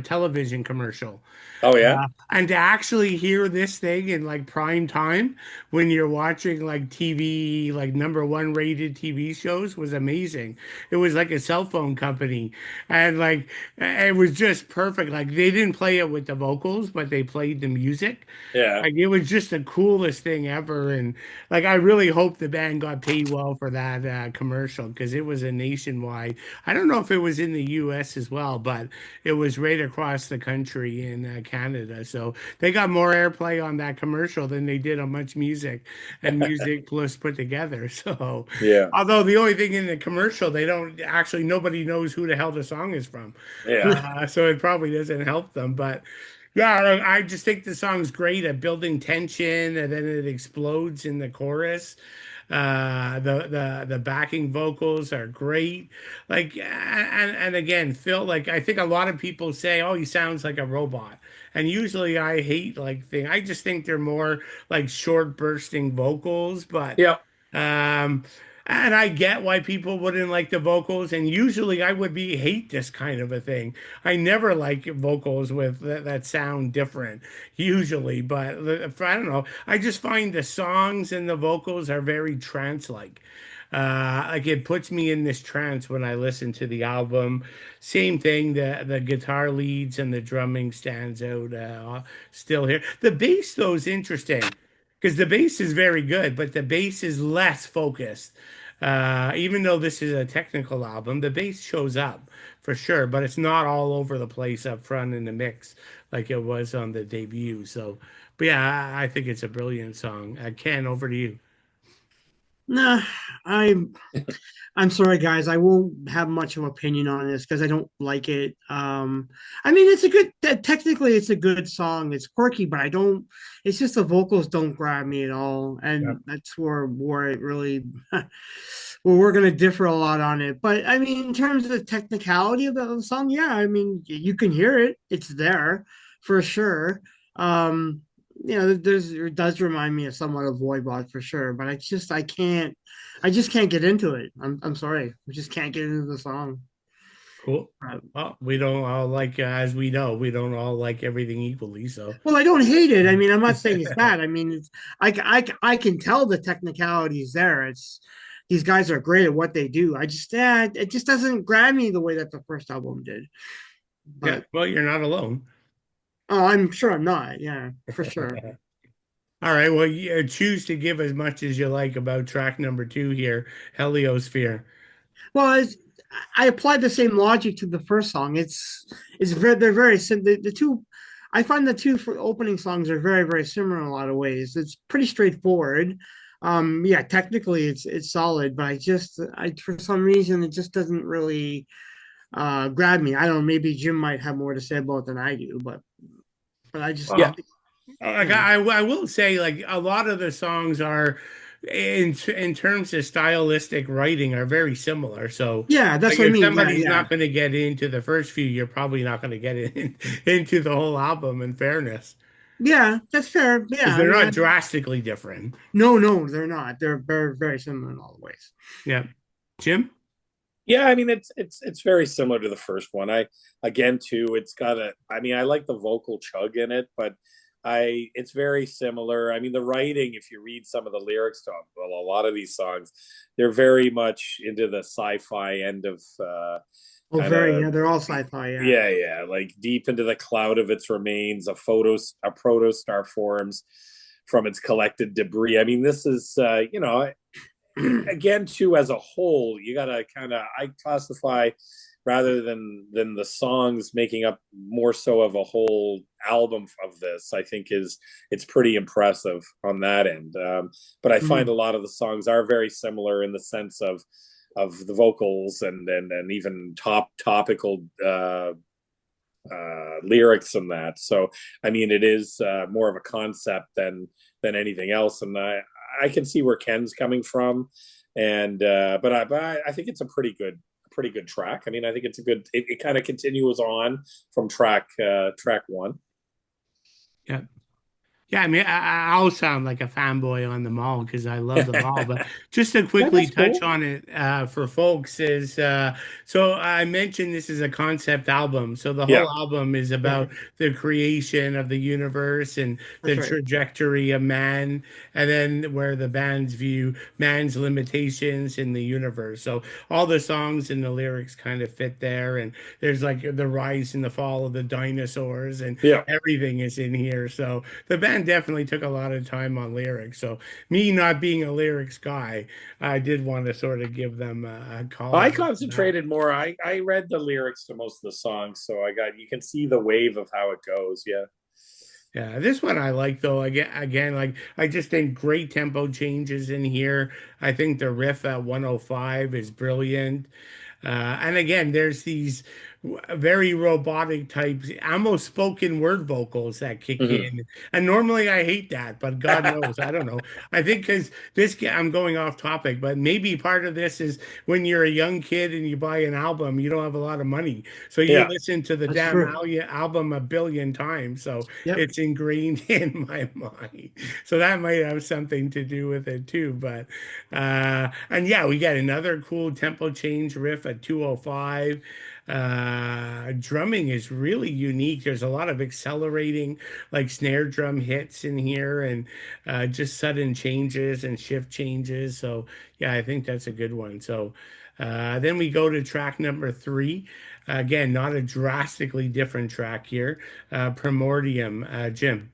television commercial. Oh yeah, And to actually hear this thing in like prime time when you're watching like TV, like number one rated TV shows was amazing. It was like a cell phone company. And like it was just perfect. Like they didn't play it with the vocals, but they played the music. yeah. Like it was just the coolest thing ever. And like I really hope the band got paid well for that commercial because it was a nationwide. I don't know if it was in the US as well, but it was right across the country in Canada. So they got more airplay on that commercial than they did on Much Music and Music Plus put together. So Yeah, although the only thing in the commercial, they don't actually, nobody knows who the hell the song is from. yeah. So it probably doesn't help them. But yeah, I just think the song's great at building tension and then it explodes in the chorus. The backing vocals are great. Like and again, Phil, like I think a lot of people say, oh, he sounds like a robot. And usually I hate like thing. I just think they're more like short bursting vocals, but Yeah. um, and I get why people wouldn't like the vocals, and usually I would be hate this kind of a thing. I never like vocals with that sound different, usually, but I don't know. I just find the songs and the vocals are very trance-like. Like it puts me in this trance when I listen to the album. Same thing, the guitar leads and the drumming stands out still here. The bass though is interesting because the bass is very good, but the bass is less focused. Even though this is a technical album, the bass shows up for sure, but it's not all over the place up front in the mix like it was on the debut. So, but yeah, I think it's a brilliant song. Ken, over to you. Nah, I'm I'm sorry, guys. I won't have much of an opinion on this because I don't like it. I mean, it's a good. Technically, it's a good song. It's quirky, but I don't. It's just the vocals don't grab me at all, Yeah. and that's where it really. Well, we're gonna differ a lot on it, but I mean, in terms of the technicality of the song, yeah, I mean, you can hear it. It's there for sure. It does remind me of somewhat of Voivod for sure, but I just can't get into it. I'm sorry. I just can't get into the song. Cool. Uh, Well, we don't all like, as we know, we don't all like everything equally. So, well, I don't hate it. I mean, I'm not saying it's bad. I mean, I can tell the technicalities there. It's these guys are great at what they do. It just doesn't grab me the way that the first album did. yeah, But well, you're not alone. oh, I'm sure I'm not. Yeah, for sure. All right. Well, you choose to give as much as you like about track number two here, Heliosphere. Well, I applied the same logic to the first song. It's very they're very the two. I find the two for opening songs are very similar in a lot of ways. It's pretty straightforward. Yeah, technically it's solid, but I for some reason it just doesn't really grab me. I don't know. Maybe Jim might have more to say about it than I do, but I just Yeah. Well, like yeah. I will say, like a lot of the songs are in terms of stylistic writing are very similar. So, Yeah, that's like what I if mean. Yeah, somebody's yeah. not going to get into the first few, you're probably not going to get into the whole album. In fairness, Yeah, that's fair. because Yeah, I they're mean, not drastically different. no, they're not. They're very similar in all the ways. Yeah, Jim. Yeah, I mean it's very similar to the first one. I again too, it's got a I mean I like the vocal chug in it, but I it's very similar. I mean the writing, if you read some of the lyrics to well, a lot of these songs, they're very much into the sci-fi end of Oh, kind very. of Yeah, they're all sci-fi. Yeah. yeah, like deep into the cloud of its remains, a protostar forms from its collected debris. I mean, this is again too as a whole you gotta kind of I classify rather than the songs making up more so of a whole album of this I think is it's pretty impressive on that end, but I find a Mhm. lot of the songs are very similar in the sense of the vocals and even topical lyrics and that. So I mean it is more of a concept than anything else, and I can see where Ken's coming from, and but I think it's a pretty good track. I mean, I think it's a good. It kind of continues on from track one. Yeah. Yeah, I mean, I'll sound like a fanboy on them all because I love them all. But just to Yeah, quickly that's touch cool. on it for folks is so I mentioned this is a concept album. So the Yeah. whole album is Yeah, about the creation of the universe and the that's right. trajectory of man, and then where the bands view man's limitations in the universe. So all the songs and the lyrics kind of fit there, and there's like the rise and the fall of the dinosaurs, and Yeah. everything is in here. So the band definitely took a lot of time on lyrics. So me not being a lyrics guy, I did want to sort of give them a call I out for that. concentrated more. I read the lyrics to most of the songs, so you can see the wave of how it goes. Yeah. Yeah, this one I like though. Again, like I just think great tempo changes in here. I think the riff at 105 is brilliant. And again, there's these very robotic types, almost spoken word vocals that kick Hmm. in. And normally I hate that, but God knows, I don't know. I think because I'm going off topic, but maybe part of this is when you're a young kid and you buy an album, you don't have a lot of money. So you Yeah. listen to the That's damn true. album a billion times. So Yep. it's ingrained in my mind. So that might have something to do with it too. But and yeah, we got another cool tempo change riff at 205. Drumming is really unique. There's a lot of accelerating, like snare drum hits in here, and just sudden changes and shift changes. So yeah, I think that's a good one. So then we go to track number three. Again, not a drastically different track here. Primordium, Jim.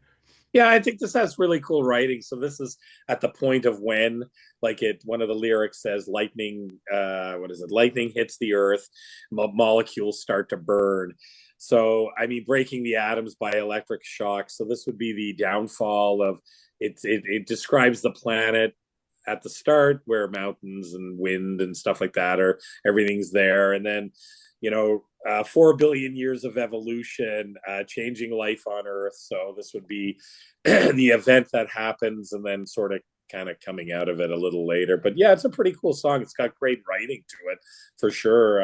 Yeah, I think this has really cool writing. So this is at the point of when, one of the lyrics says, "Lightning, what is it? Lightning hits the earth, molecules start to burn." So I mean, breaking the atoms by electric shock. So this would be the downfall of it. It describes the planet at the start where mountains and wind and stuff like that are everything's there, and then 4 billion years of evolution, changing life on Earth. So this would be the event that happens, and then sort of kind of coming out of it a little later. But yeah, it's a pretty cool song. It's got great writing to it for sure.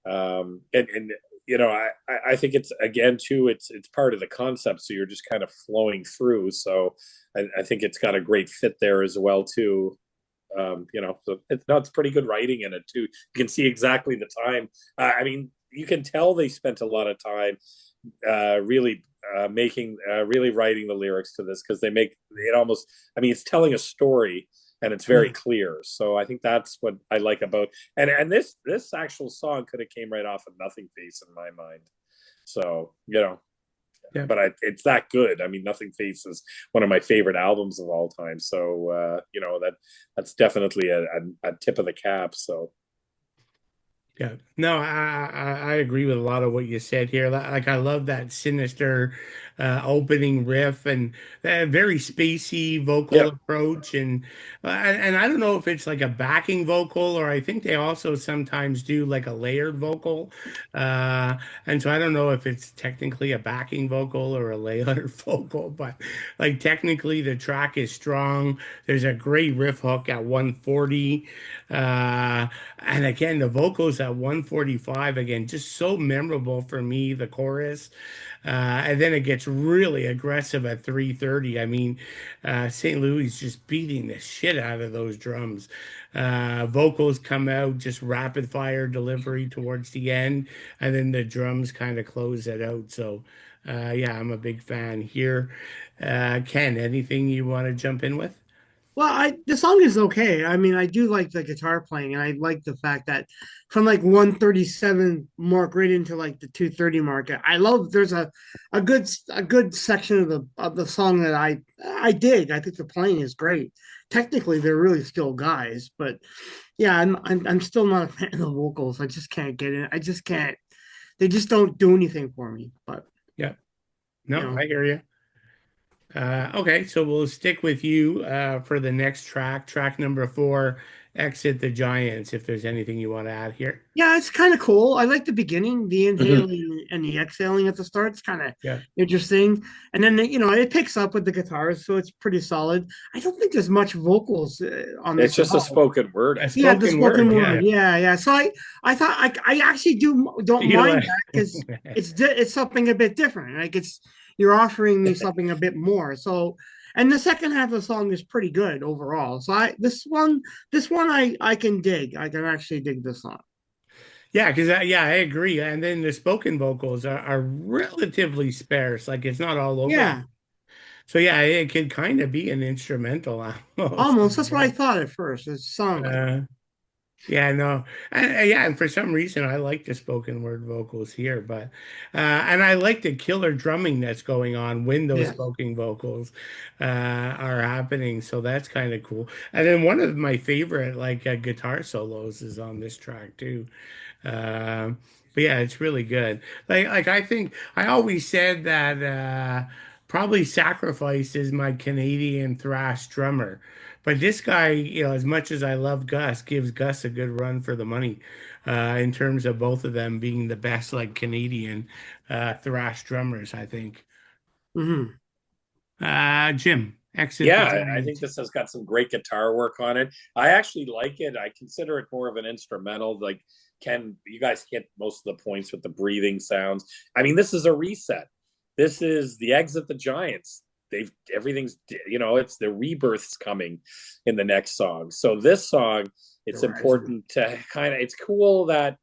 And I think it's again too. It's part of the concept. So you're just kind of flowing through. So I think it's got a great fit there as well too. So it's pretty good writing in it too. You can see exactly the time. I mean, you can tell they spent a lot of time really really writing the lyrics to this, because they make it almost. I mean, it's telling a story and it's very Yeah. clear. So I think that's what I like about. And this actual song could have came right off of Nothing Face in my mind. So Yeah. but it's that good. I mean, Nothing Face is one of my favorite albums of all time. So that's definitely a tip of the cap. So Yeah, no, I agree with a lot of what you said here. Like I love that sinister opening riff and that very spacey vocal yeah, approach, and I don't know if it's like a backing vocal or I think they also sometimes do like a layered vocal, and so I don't know if it's technically a backing vocal or a layered vocal, but like technically the track is strong. There's a great riff hook at 140. And again, the vocals at 145, again, just so memorable for me, the chorus. And then it gets really aggressive at 330. I mean, St. Louis is just beating the shit out of those drums. Vocals come out, just rapid fire delivery towards the end, and then the drums kind of close it out. So, yeah, I'm a big fan here. Ken, anything you want to jump in with? Well, I the song is okay. I mean, I do like the guitar playing, and I like the fact that from like 137 mark right into like the 230 mark. I love there's a good section of the song that I dig. I think the playing is great. Technically, they're really skilled guys, but yeah, I'm still not a fan of the vocals. I just can't get it. I just can't. They just don't do anything for me. But Yeah, you no, know, I hear you. Okay, so we'll stick with you for the next track, track number four, Exit the Giants, if there's anything you want to add here. Yeah, it's kind of cool. I like the beginning, the Mhm. inhaling and the exhaling at the start. It's kind of Yeah. interesting. And then, it picks up with the guitars, so it's pretty solid. I don't think there's much vocals on It's this at just a all. spoken word, I A Yeah, think. the spoken spoken word, word. yeah. Yeah, yeah. So I thought I actually don't You mind like that because it's something a bit different. Like you're offering me something a bit more. So and the second half of the song is pretty good overall. So this one I can dig. I can actually dig this song. Yeah, because I agree. And then the spoken vocals are relatively sparse. Like it's not all over. Yeah, So yeah, it could kind of be an instrumental almost. almost. That's what I thought at first. It sounded like it. Uh, yeah, no, and for some reason I like the spoken word vocals here, but and I like the killer drumming that's going on when those Yeah. spoken vocals are happening. So that's kind of cool. And then one of my favorite like guitar solos is on this track too. But yeah, it's really good. Like I think I always said that probably Sacrifice is my Canadian thrash drummer. But this guy, as much as I love Gus, gives Gus a good run for the money in terms of both of them being the best like Canadian thrash drummers, I think. Hmm. Jim, Exit the Yeah, I think Giant. this has got some great guitar work on it. I actually like it. I consider it more of an instrumental. Like, can you guys hit most of the points with the breathing sounds? I mean, this is a reset. This is the Exit the Giants. Everything's it's the rebirth's coming in the next song. So this song, The it's Rising. important to it's cool that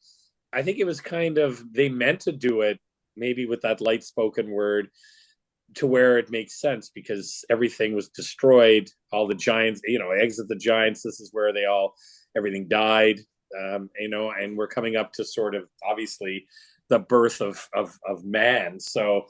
I think it was kind of they meant to do it maybe with that light spoken word to where it makes sense because everything was destroyed. All the giants, Exit the Giants. This is where everything died. And we're coming up to sort of obviously the birth of man. So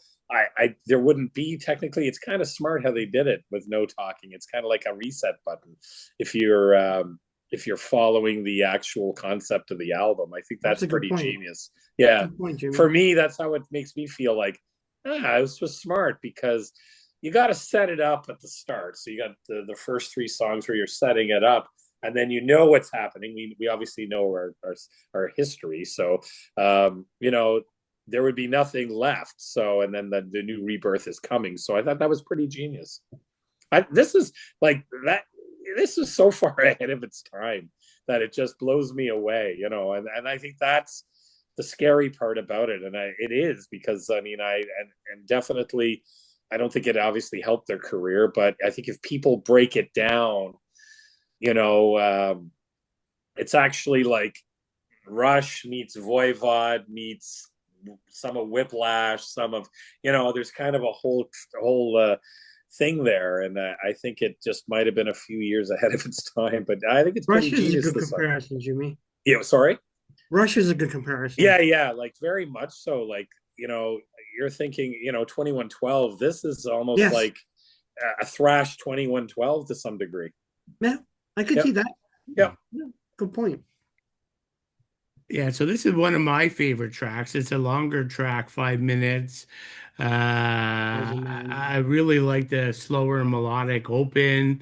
there wouldn't be technically. It's kind of smart how they did it with no talking. It's kind of like a reset button if you're following the actual concept of the album. I think That's that's a good pretty point. genius. Yeah, Good point, Jimmy. for me, that's how it makes me feel like this was smart because you got to set it up at the start. So you got the first three songs where you're setting it up, and then you know what's happening. We obviously know our history, so there would be nothing left. So and then the new rebirth is coming. So I thought that was pretty genius. This is like that. This is so far ahead of its time that it just blows me away, and I think that's the scary part about it. And it is because I mean, and definitely, I don't think it obviously helped their career, but I think if people break it down, you know, it's actually like Rush meets Voivod meets some of Whiplash, some of, there's kind of a whole thing there. And I think it just might have been a few years ahead of its time, but I think it's pretty Rush is a genius good this song. comparison, Jimmy. Sorry. Rush is a good comparison. Yeah, like very much so. Like, you're thinking, 2112, this is almost Yes. like a thrash 2112 to some degree. Yeah, I could see Yep. that. Yep. Yeah, good point. Yeah, so this is one of my favorite tracks. It's a longer track, 5 minutes. Rising Man. I really like the slower melodic open.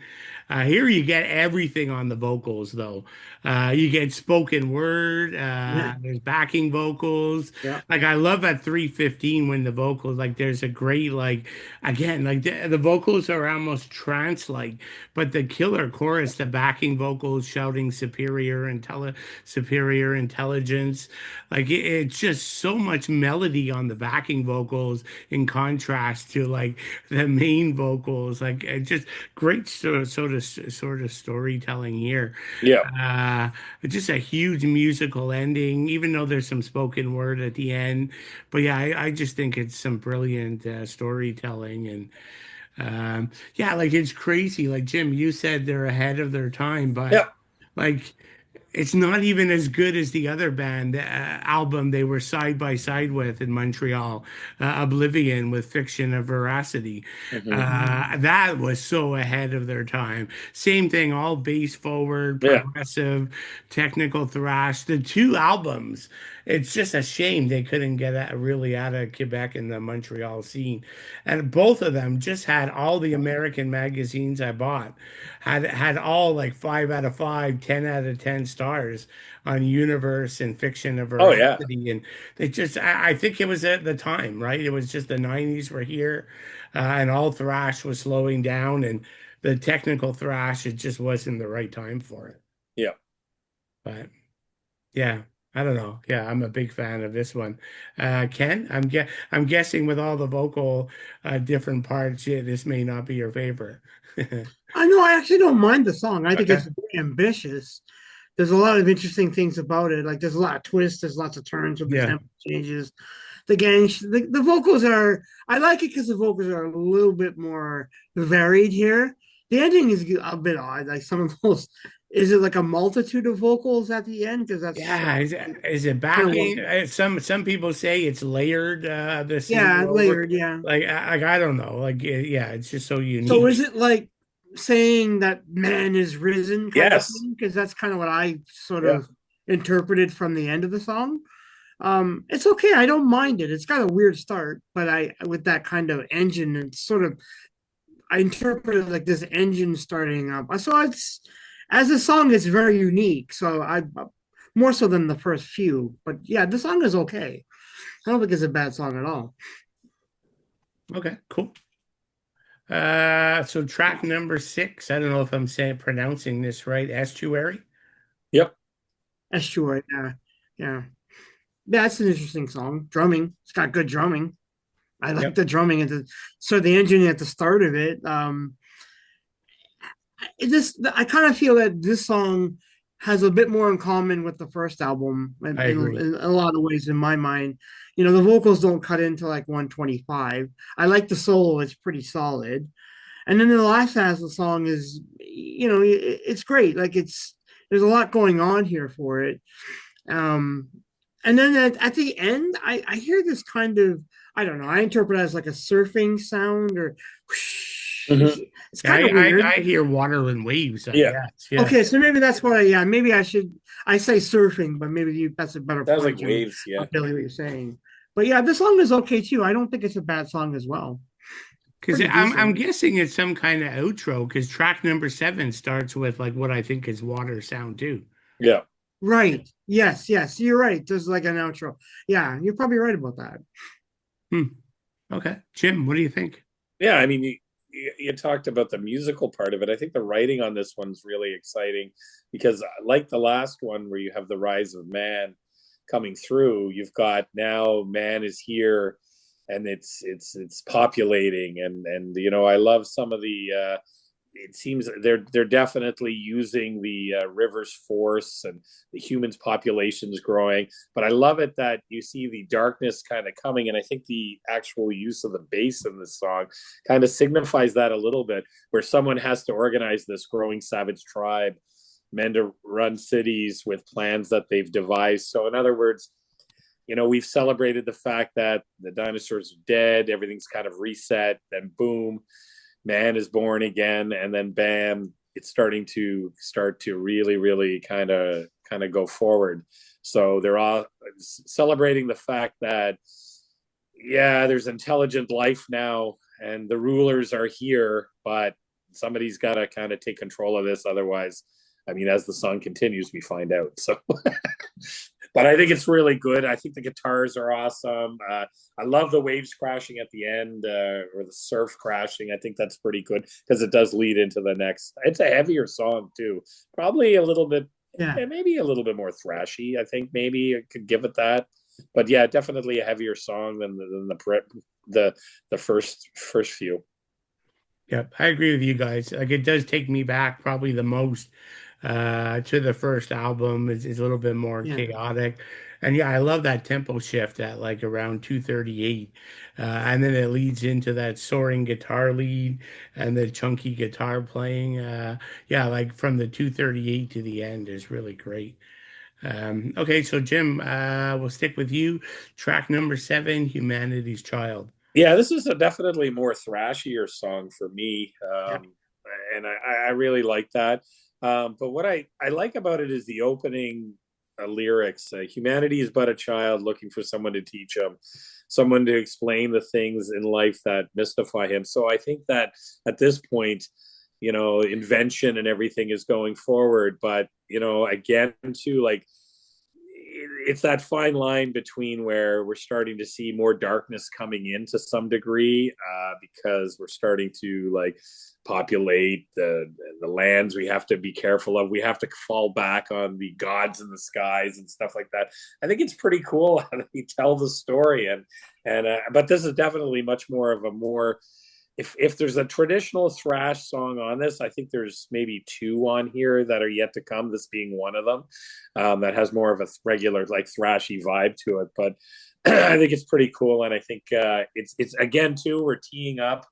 Here you get everything on the vocals, though. You get spoken word. Yeah, There's backing vocals. yeah. Like I love at 3:15 when the vocals like there's a great like again like the vocals are almost trance-like, but the killer chorus, the backing vocals shouting superior intelligence. Like it's just so much melody on the backing vocals in contrast to like the main vocals. Like it just great sort of storytelling here. Yeah. Uh, just a huge musical ending, even though there's some spoken word at the end. But yeah, I just think it's some brilliant storytelling and yeah, like it's crazy. Like Jim, you said they're ahead of their time, but Yeah. like it's not even as good as the other band album they were side by side with in Montreal, Oblivion with Fiction of Veracity. Hmm. That was so ahead of their time. Same thing, all bass forward, Yeah. progressive, technical thrash. The two albums it's just a shame they couldn't get really out of Quebec and the Montreal scene. And both of them just had all the American magazines I bought had all like 5 out of 5, 10 out of 10 stars on Universe and Fiction and Oh yeah, Veracity. And they just, I think it was at the time, right? It was just the 90s were here, and all thrash was slowing down, and the technical thrash, it just wasn't the right time for it. yeah. But yeah, I don't know. Yeah, I'm a big fan of this one. Ken, I'm guessing with all the vocal different parts, yeah, this may not be your favorite. I know I actually don't mind the song. I think it's Okay. very ambitious. There's a lot of interesting things about it. Like there's a lot of twists, there's lots of turns with the Yeah. tempo changes. The vocals are I like it because the vocals are a little bit more varied here. The ending is a bit odd. Like some of those, is it like a multitude of vocals at the end? Because that's Yeah, is it kind of what, backing? Some people say it's layered the yeah, singer over. layered, yeah. Like I don't know. Like yeah, it's just so So is unique. it like saying that man is risen kind of Yes. thing? Because that's kind of what I sort Yeah. of interpreted from the end of the song. It's okay. I don't mind it. It's got a weird start, but I with that kind of engine, it's sort of I interpret it like this engine starting up. So it's as a song, it's very unique. So I more so than the first few, but yeah, the song is okay. I don't think it's a bad song at all. Okay, cool. So track number 6. I don't know if I'm saying pronouncing this right. Estuary. Yep. Estuary, yeah, yeah. That's an interesting song. Drumming. It's got good drumming. I like Yep. the drumming at the so the engine at the start of it. I kind of feel that this song has a bit more in common with the first album I agree. in a lot of ways in my mind. You know, the vocals don't cut into like 125. I like the solo, it's pretty solid. And then the last half of the song is, you know, it's great. Like there's a lot going on here for it. Um, and then at the end, I hear this kind of, I don't know, I interpret it as like a surfing sound or whoosh. Hmm. It's Yeah, kind of weird. I hear water and waves, I Yeah. guess. Yeah. Okay, so maybe that's what yeah, maybe I say surfing, but maybe that's a better Sounds like point to waves. Yeah. Billy what you're saying. But yeah, this song is okay too. I don't think it's a bad song as well. Because Pretty I'm decent. guessing it's some kind of outro because track number 7 starts with like what I think is water sound too. Yeah. Right. Yes, yes, you're right. There's like an outro. Yeah, you're probably right about that. Hmm. Okay. Jim, what do you think? Yeah. I mean, you talked about the musical part of it. I think the writing on this one's really exciting because, like the last one, where you have the rise of man coming through, you've got now man is here, and it's populating, and I love some of the. It seems they're definitely using the river's force and the humans' populations growing. But I love it that you see the darkness kind of coming, and I think the actual use of the bass in this song kind of signifies that a little bit, where someone has to organize this growing savage tribe, men to run cities with plans that they've devised. So, in other words, we've celebrated the fact that the dinosaurs are dead, everything's kind of reset, then boom, man is born again, and then bam, it's starting to really really kind of go forward. So they're all celebrating the fact that, yeah, there's intelligent life now and the rulers are here, but somebody's got to kind of take control of this, otherwise, I mean, as the song continues we find out. So but I think it's really good. I think the guitars are awesome. I love the waves crashing at the end, or the surf crashing. I think that's pretty good because it does lead into the next. It's a heavier song too, probably a little bit, Yeah. maybe a little bit more thrashy. I think maybe I could give it that, but yeah, definitely a heavier song than the first few. Yep, I agree with you guys. Like it does take me back probably the most to the first album. Is a little bit more Yeah. chaotic. And yeah, I love that tempo shift at like around 238. And then it leads into that soaring guitar lead and the chunky guitar playing. Yeah, like from the 238 to the end is really great. Okay, so Jim, we'll stick with you. Track number 7, Humanity's Child. Yeah, this is a definitely more thrashier song for me, Yeah. and I really like that. But what I like about it is the opening. lyrics. Humanity is but a child looking for someone to teach him, someone to explain the things in life that mystify him. So I think that at this point, invention and everything is going forward. But, again, too, like, it's that fine line between where we're starting to see more darkness coming in to some degree, because we're starting to like populate the lands we have to be careful of. We have to fall back on the gods in the skies and stuff like that. I think it's pretty cool how they tell the story, and but this is definitely much more of a more, if there's a traditional thrash song on this, I think there's maybe two on here that are yet to come, this being one of them, that has more of a regular like thrashy vibe to it. But I think it's pretty cool, and I think it's again too, we're teeing up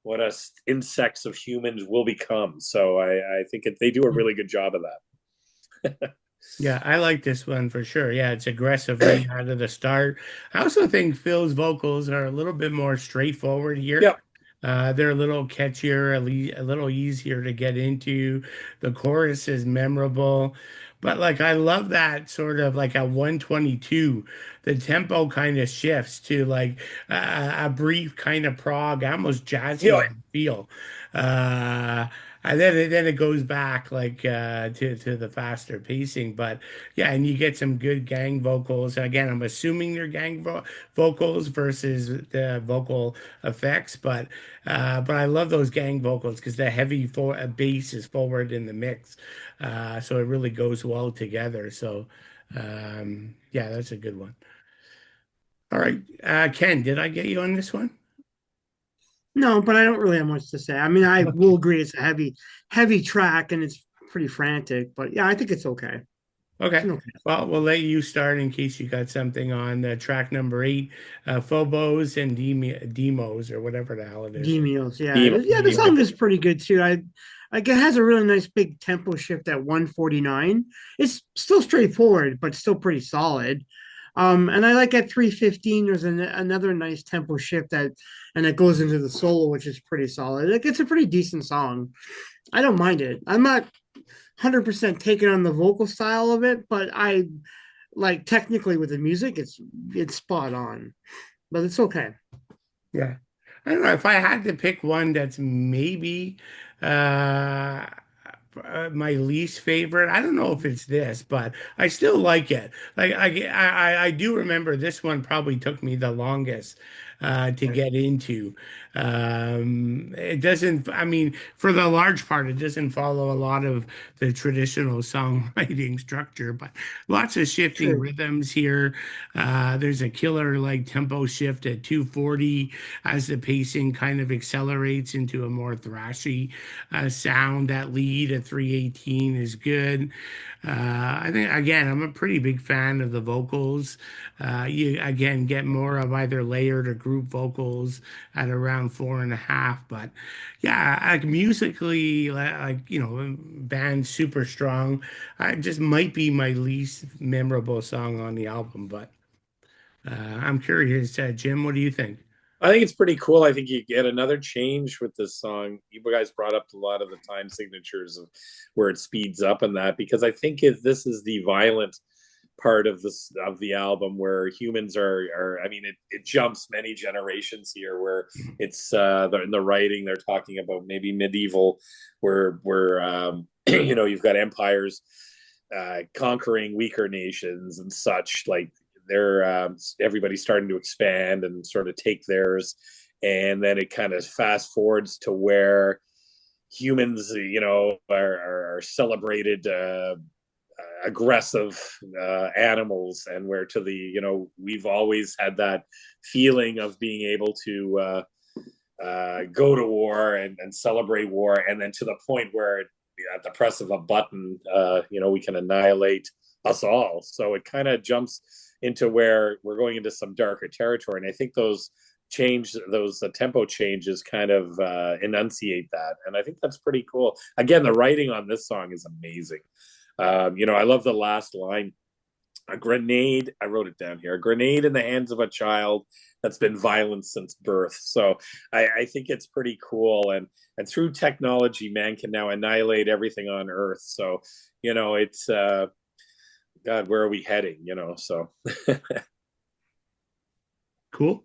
what us insects of humans will become. So I think they do a really good job of that. Yeah, I like this one for sure. Yeah, it's aggressive right out of the start. I also think Phil's vocals are a little bit more straightforward here. Yep. They're a little catchier, a little easier to get into. The chorus is memorable. But like I love that sort of like at 122, the tempo kind of shifts to like a brief kind of prog, almost jazzy Yeah. feel. Uh, and then it goes back like to the faster pacing. But yeah, and you get some good gang vocals. Again, I'm assuming they're vocals versus the vocal effects, but I love those gang vocals because the heavy bass is forward in the mix, so it really goes well together. So yeah, that's a good one. All right, Ken, did I get you on this one? No, but I don't really have much to say. I mean, I will agree it's a heavy track and it's pretty frantic, but yeah, I think it's okay. It's Okay. okay. Well, we'll let you start in case you got something on track number 8, Phobos and Demos or whatever the hell it is. Genius, yeah, Demo. yeah. The Demos. song is pretty good too. I like it has a really nice big tempo shift at 149. It's still straightforward, but still pretty solid. And I like at 315. There's another nice tempo shift and it goes into the solo, which is pretty solid. Like it's a pretty decent song. I don't mind it. I'm not 100% taken on the vocal style of it, but I like technically with the music, it's spot on. But it's okay. Yeah. I don't know if I had to pick one that's maybe uh, my least favorite. I don't know if it's this, but I still like it. Like I do remember this one probably took me the longest to get into. It doesn't, I mean, for the large part, it doesn't follow a lot of the traditional songwriting structure, but lots of shifting True. rhythms here. There's a killer like tempo shift at 240 as the pacing kind of accelerates into a more thrashy sound. That lead at 318 is good. I think again, I'm a pretty big fan of the vocals. You again get more of either layered or group vocals at around 4.5. But yeah, like musically, band super strong. I just might be my least memorable song on the album, but I'm curious, Jim, what do you think? I think it's pretty cool. I think you get another change with this song. You guys brought up a lot of the time signatures of where it speeds up and that, because I think if this is the violent part of the album where humans are I mean it jumps many generations here, where it's in the writing they're talking about maybe medieval, where you've got empires conquering weaker nations and such, like they're everybody's starting to expand and sort of take theirs, and then it kind of fast forwards to where humans are celebrated aggressive animals, and where to the we've always had that feeling of being able to go to war and celebrate war, and then to the point where at the press of a button we can annihilate us all. So it kind of jumps into where we're going into some darker territory, and I think those tempo changes kind of enunciate that, and I think that's pretty cool. Again, the writing on this song is amazing. I love the last line. A grenade, I wrote it down here, a grenade in the hands of a child that's been violent since birth. So I think it's pretty cool. And through technology, man can now annihilate everything on Earth. So, it's God, where are we heading? So Cool.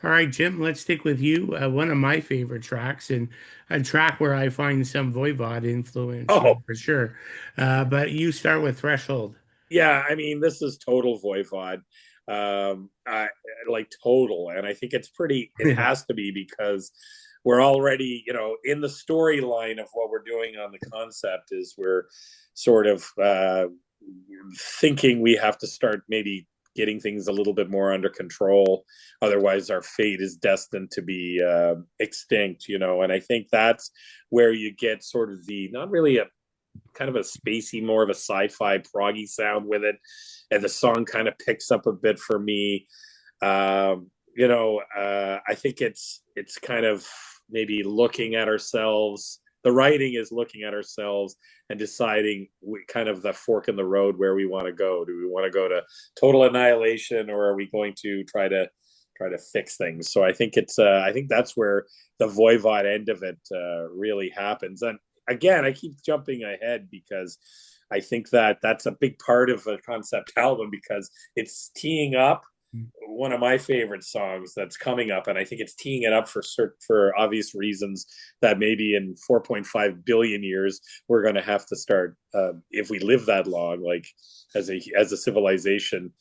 All right, Jim, let's stick with you. One of my favorite tracks, and a track where I find some Voivod influence, oh for sure. But you start with Threshold. yeah, I mean, this is total Voivod, I like total, and I think it's pretty. It Yeah. has to be because we're already, in the storyline of what we're doing on the concept is we're sort of thinking we have to start maybe getting things a little bit more under control. Otherwise, our fate is destined to be extinct. And I think that's where you get sort of the not really a kind of a spacey, more of a sci-fi proggy sound with it, and the song kind of picks up a bit for me. I think it's kind of maybe looking at ourselves. The writing is looking at ourselves and deciding kind of the fork in the road where we want to go. Do we want to go to total annihilation, or are we going to try to fix things? So I think that's where the Voivod end of it really happens. And again, I keep jumping ahead because I think that that's a big part of a concept album because it's teeing up one of my favorite songs that's coming up, and I think it's teeing it up for obvious reasons that maybe in 4.5 billion years we're going to have to start if we live that long, like as a civilization.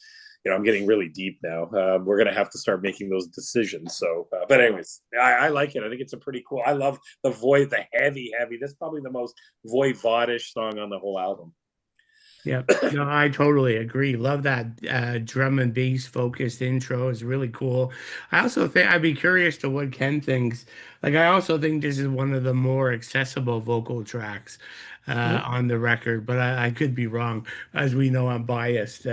I'm getting really deep now. We're going to have to start making those decisions. So, but anyways, I like it. I think it's a pretty cool. I love the void, the heavy. That's probably the most voivodish song on the whole album. Yeah, no, I totally agree. Love that drum and bass focused intro is really cool. I also think I'd be curious to what Ken thinks. Like, I also think this is one of the more accessible vocal tracks Mhm. on the record, but I could be wrong. As we know, I'm biased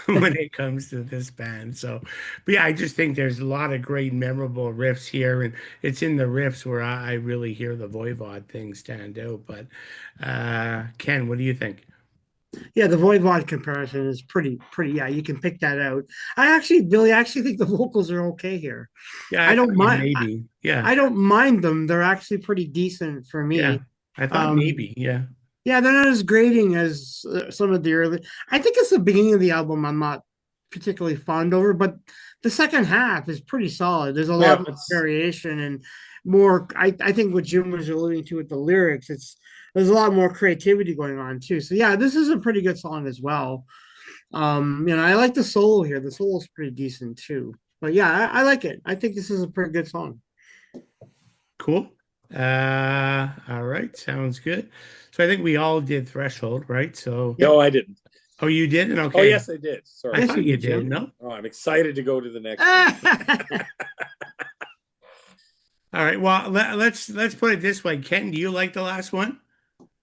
when it comes to this band. So, but yeah, I just think there's a lot of great, memorable riffs here, and it's in the riffs where I really hear the Voivod thing stand out. But Ken, what do you think? Yeah, the Voivod comparison is pretty. Yeah, you can pick that out. Billy, I actually think the vocals are okay here. Yeah, I I thought don't you mind. maybe. Yeah. I don't mind them. They're actually pretty decent for Yeah. me. I thought Um, maybe. Yeah. yeah, they're not as grating as some of the early. I think it's the beginning of the album I'm not particularly fond over, but the second half is pretty solid. There's a lot Yeah, more it's variation and more. I think what Jim was alluding to with the lyrics, there's a lot more creativity going on too. So yeah, this is a pretty good song as well. I like the solo here. The solo is pretty decent too. But yeah, I like it. I think this is a pretty good song. Cool. All right. Sounds good. So I think we all did Threshold, right? So, Yep. no, I didn't. oh, you didn't? Oh, Okay. yes, I did. I Sorry. Yes, thought you you did, did. Jim. No? Oh, I'm excited to go to the next one. The All right. Well, let's put it this way. Ken, do you like the last one?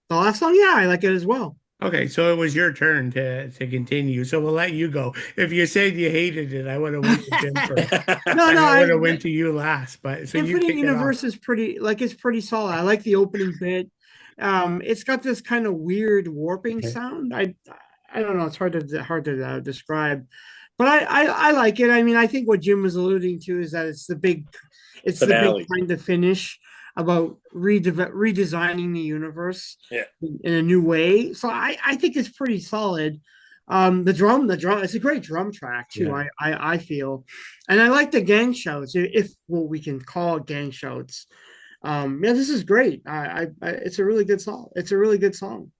last song, yeah, I like it as well. Okay, so it was your turn to continue. So we'll let you go. If you said you hated it, I would have went to Jim first, No, no, and I would have went to you last. But so you Infinite kick it off. Universe is it's pretty solid. I like the opening bit. It's got this kind of weird warping Okay. sound. I don't know. It's hard to describe, but I like it. I mean, I think what Jim was alluding to is that it's the big Finale. kind of finish about redesigning the universe Yeah. in a new way. So I think it's pretty solid. The drum, it's a great drum track too. Yeah. I feel, and I like the gang shouts, if what we can call gang shouts. Yeah, this is great. It's a really good song. It's a really good song.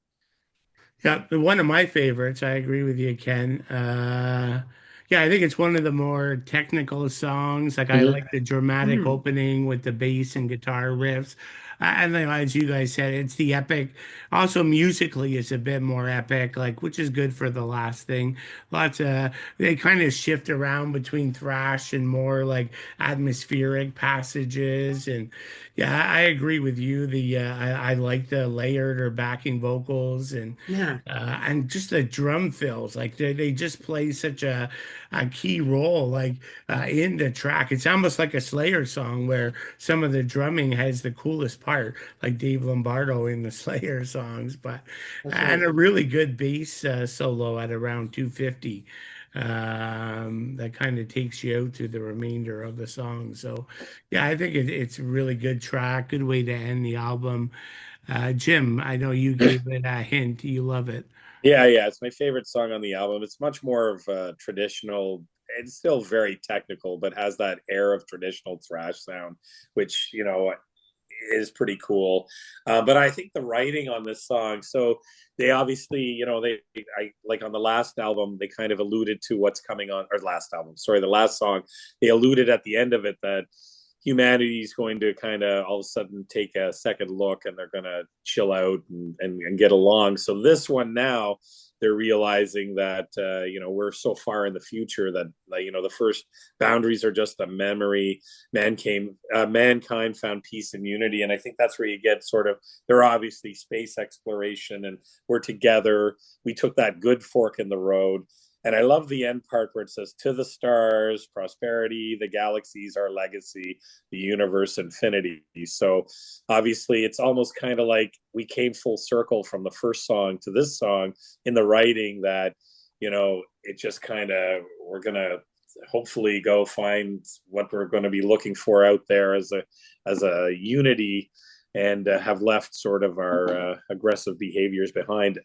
Yeah, one of my favorites. I agree with you, Ken. Yeah, I think it's one of the more technical songs. Like I Mhm. like the dramatic Mhm. opening with the bass and guitar riffs. And then, as you guys said, it's the epic. Also, musically, it's a bit more epic, like which is good for the last thing. Lots of they kind of shift around between thrash and more like atmospheric passages. And yeah, I agree with you. I like the layered or backing vocals Yeah, and just the drum fills, like they just play such a key role, like in the track. It's almost like a Slayer song where some of the drumming has the coolest part, like Dave Lombardo in the Slayer songs, but that's and right. a really good bass solo at around 250. That kind of takes you out to the remainder of the song. So, yeah, I think it's a really good track, good way to end the album. Jim, I know you gave it a hint. You love it. Yeah, it's my favorite song on the album. It's much more of a traditional. It's still very technical, but has that air of traditional thrash sound, which is pretty cool. But I think the writing on this song, so they obviously, I like on the last album, they kind of alluded to what's coming on, or last album, sorry, the last song, they alluded at the end of it that humanity is going to kind of all of a sudden take a second look and they're going to chill out and get along. So this one now, they're realizing that we're so far in the future that the first boundaries are just a memory. Mankind found peace and unity, and I think that's where you get sort of, they're obviously space exploration, and we're together. We took that good fork in the road. And I love the end part where it says, to the stars, prosperity, the galaxies, our legacy, the universe, infinity. So obviously, it's almost kind of like we came full circle from the first song to this song in the writing that, it just kind of, we're going to hopefully go find what we're going to be looking for out there as a unity, and have left sort of our aggressive behaviors behind.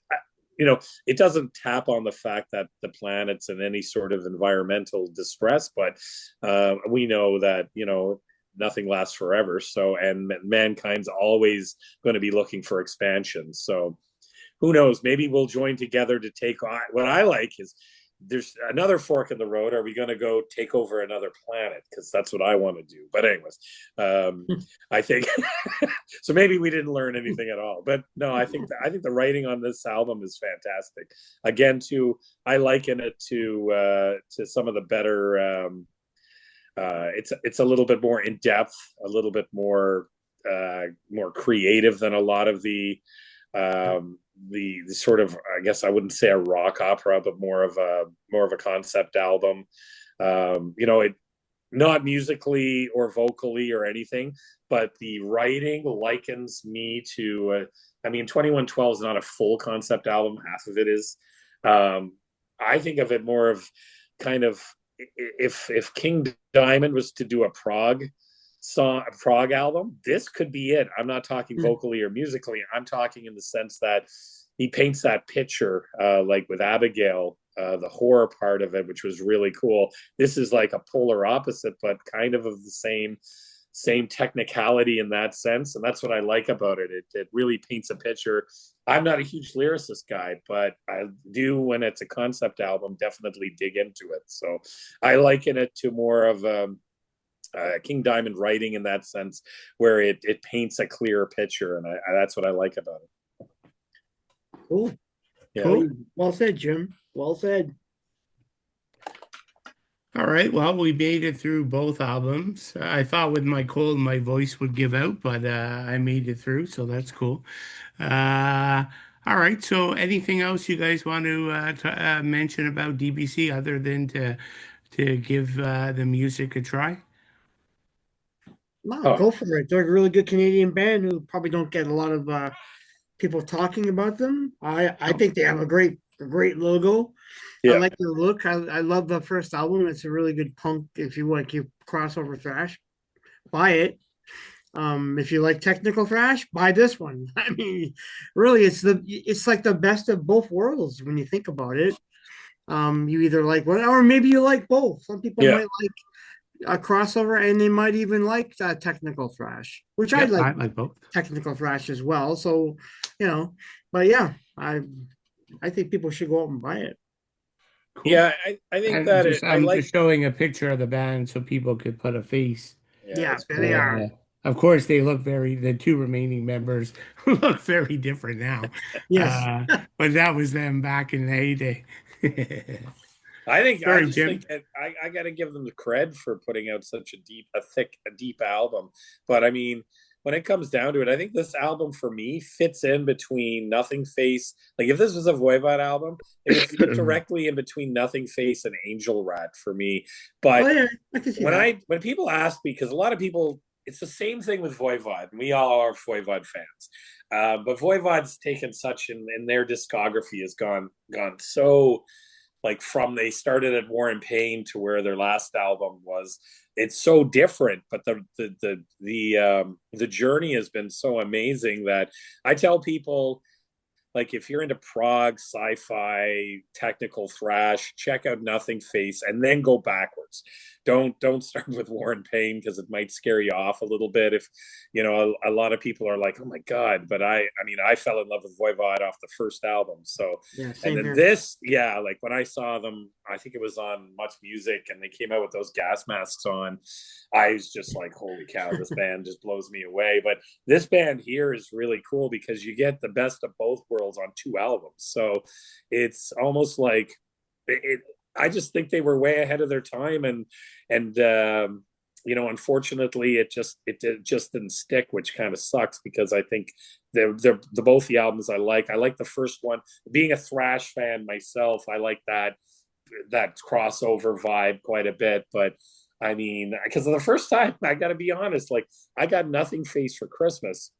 It doesn't tap on the fact that the planet's in any sort of environmental distress, but we know that, nothing lasts forever. So, and mankind's always going to be looking for expansion. So who knows? Maybe we'll join together to take on. What I like is there's another fork in the road. Are we going to go take over another planet? Because that's what I want to do. But anyways, I think so. Maybe we didn't learn anything at all. But no, I think the writing on this album is fantastic. Again, I liken it to some of the better. It's a little bit more in depth, a little bit more creative than a lot of the sort of, I guess I wouldn't say a rock opera, but more of a concept album. It not musically or vocally or anything, but the writing likens me to. 2112 is not a full concept album. Half of it is. I think of it more of kind of if King Diamond was to do a prog album, this could be it. I'm not talking vocally or musically. I'm talking in the sense that he paints that picture, like with Abigail, the horror part of it, which was really cool. This is like a polar opposite, but kind of the same technicality in that sense. And that's what I like about it. It really paints a picture. I'm not a huge lyricist guy, but I do, when it's a concept album, definitely dig into it. So I liken it to more of King Diamond writing in that sense, where it paints a clearer picture, and that's what I like about it. Cool. Yeah. Cool. Well said, Jim. Well said. All right. Well, we made it through both albums. I thought with my cold, my voice would give out, but I made it through, so that's cool. All right. So, anything else you guys want to mention about DBC other than to give the music a try? No, go for it. They're a really good Canadian band who probably don't get a lot of people talking about them. I think they have a great logo. I Yeah. like the look. I love the first album. It's a really good punk. If you like you crossover thrash, buy it. If you like technical thrash, buy this one. I mean, really, it's like the best of both worlds when you think about it. You either like one, or maybe you like both. Some people might like a crossover, and they might even like technical thrash, which I like both technical thrash as well. So, but yeah, I think people should go out and buy it. Cool. Yeah, I think and that I'm just showing a picture of the band so people could put a face. Yeah, there they are. Of course, the two remaining members look very different now. Yes. But that was them back in the heyday. I got to give them the cred for putting out such a deep album. But I mean, when it comes down to it, I think this album for me fits in between Nothing Face. Like if this was a Voivod album, it would fit directly in between Nothing Face and Angel Rat for me. But I can see that. When people ask me, because a lot of people, it's the same thing with Voivod, and we all are Voivod fans. But Voivod's taken such in their discography has gone so, like, from they started at War and Pain to where their last album was, it's so different, but the journey has been so amazing that I tell people, like if you're into prog, sci-fi, technical thrash, check out Nothing Face and then go backwards. Don't start with War and Pain because it might scare you off a little bit. If a lot of people are like, oh my god, but I mean I fell in love with Voivod off the first album. So Yeah, and same then here. this, yeah, like when I saw them, I think it was on Much Music and they came out with those gas masks on. I was just like, holy cow, this band just blows me away. But this band here is really cool because you get the best of both worlds on two albums. So it's almost like it I just think they were way ahead of their time, and unfortunately, it just didn't stick, which kind of sucks because I think they're both the albums I like. I like the first one. Being a thrash fan myself, I like that crossover vibe quite a bit. But I mean, because the first time, I got to be honest, like I got Nothing Face for Christmas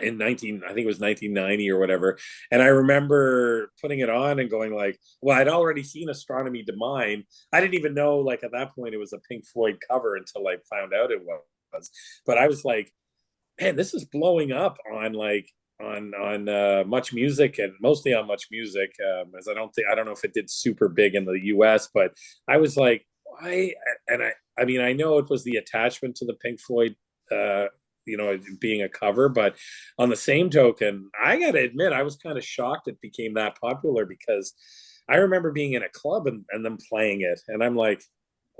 in I think it was 1990 or whatever. And I remember putting it on and going like, well, I'd already seen Astronomy Mine. I didn't even know like at that point it was a Pink Floyd cover until I found out it was. But I was like, man, this is blowing up on like on Much Music and mostly on Much Music. As I don't know if it did super big in the US, but I was like, why? And I mean, I know it was the attachment to the Pink Floyd being a cover. But on the same token, I got to admit, I was kind of shocked it became that popular because I remember being in a club and them playing it. And I'm like,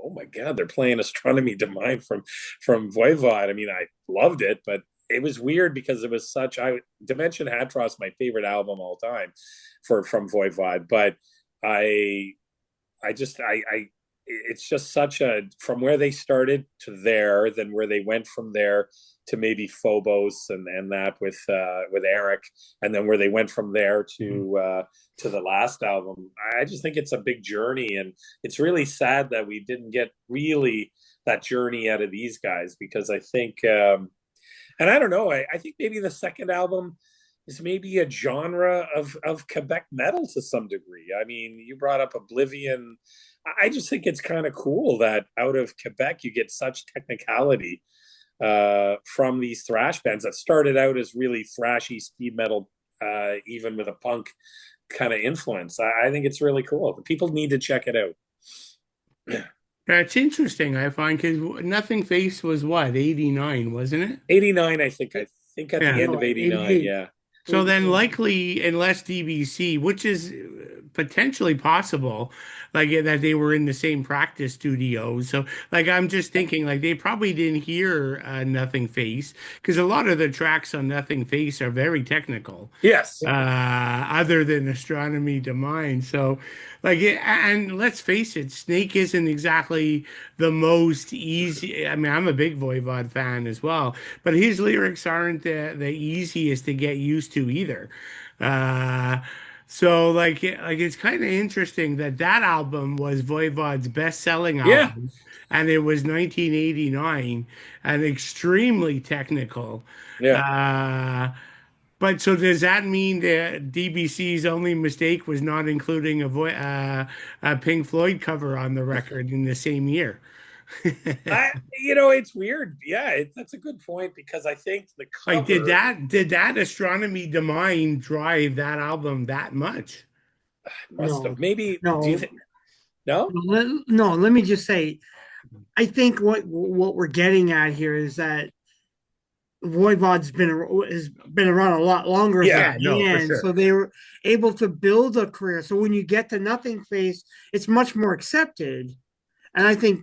oh my God, they're playing Astronomy Mine from Voivod. I mean, I loved it, but it was weird because it was Dimension Hatros, my favorite album all time from Voivod. But I it's just such a, from where they started to there, then where they went from there to maybe Phobos and that with Eric, and then where they went from there to the last album. I just think it's a big journey, and it's really sad that we didn't get really that journey out of these guys, because I think, and I don't know, I think maybe the second album is maybe a genre of Quebec metal to some degree. I mean, you brought up Oblivion. I just think it's kind of cool that out of Quebec you get such technicality from these thrash bands that started out as really thrashy speed metal, even with a punk kind of influence. I think it's really cool. The people need to check it out. That's interesting, I find, because Nothing Face was what, 89, wasn't it? 89, I think. I think at the Yeah. end of 89, 88. yeah. So then likely, unless DBC, which is potentially possible, like that they were in the same practice studio. So like I'm just thinking like they probably didn't hear Nothing Face, because a lot of the tracks on Nothing Face are very technical. Yes. Other than Astronomy Mine. So like and let's face it, Snake isn't exactly the most easy. I mean, I'm a big Voivod fan as well, but his lyrics aren't the easiest to get used to either. Uh, so like it's kind of interesting that that album was Voivod's best-selling Yeah. album, and it was 1989 and extremely technical. Yeah. But so does that mean that DBC's only mistake was not including a Pink Floyd cover on the record in the same year? It's weird. Yeah, that's a good point, because I think the Like, did cover that Astronomy Mine drive that album that much? must No, have. Maybe, do you no, think? No? no. Let me just say, I think what we're getting at here is that Voivod's has been around a lot longer as a Yeah. Yeah, no, for band, sure. so they were able to build a career. So when you get to Nothing Face, it's much more accepted. And I think,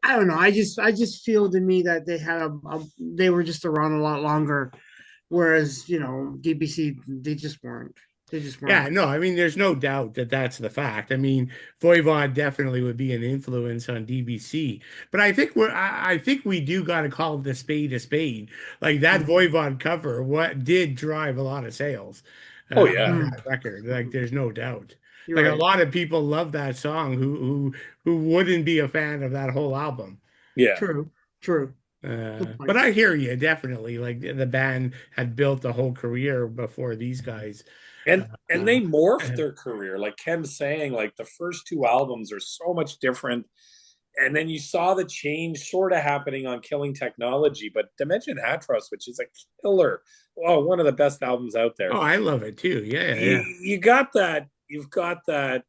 I don't know. I just feel to me that they had they were just around a lot longer, whereas DBC, they just weren't. They just Yeah, weren't. no, I mean, there's no doubt that that's the fact. I mean, Voivod definitely would be an influence on DBC, but I think we do got to call the spade a spade. Like that Voivod cover, what did drive a lot of sales Oh on yeah. Mhm. that record? Like, there's no doubt. You're Like a right. lot of people love that song who wouldn't be a fan of that whole album. Yeah. True. True. Good But point. I hear you definitely. Like the band had built a whole career before these guys. And Uh, they morphed their career. Like Ken's saying, like the first two albums are so much different. and then you saw the change sort of happening on Killing Technology, but Dimension Hatros, which is a killer, oh, one of the best albums out Oh, there. I love it too. Yeah, You yeah. you got that, you've got that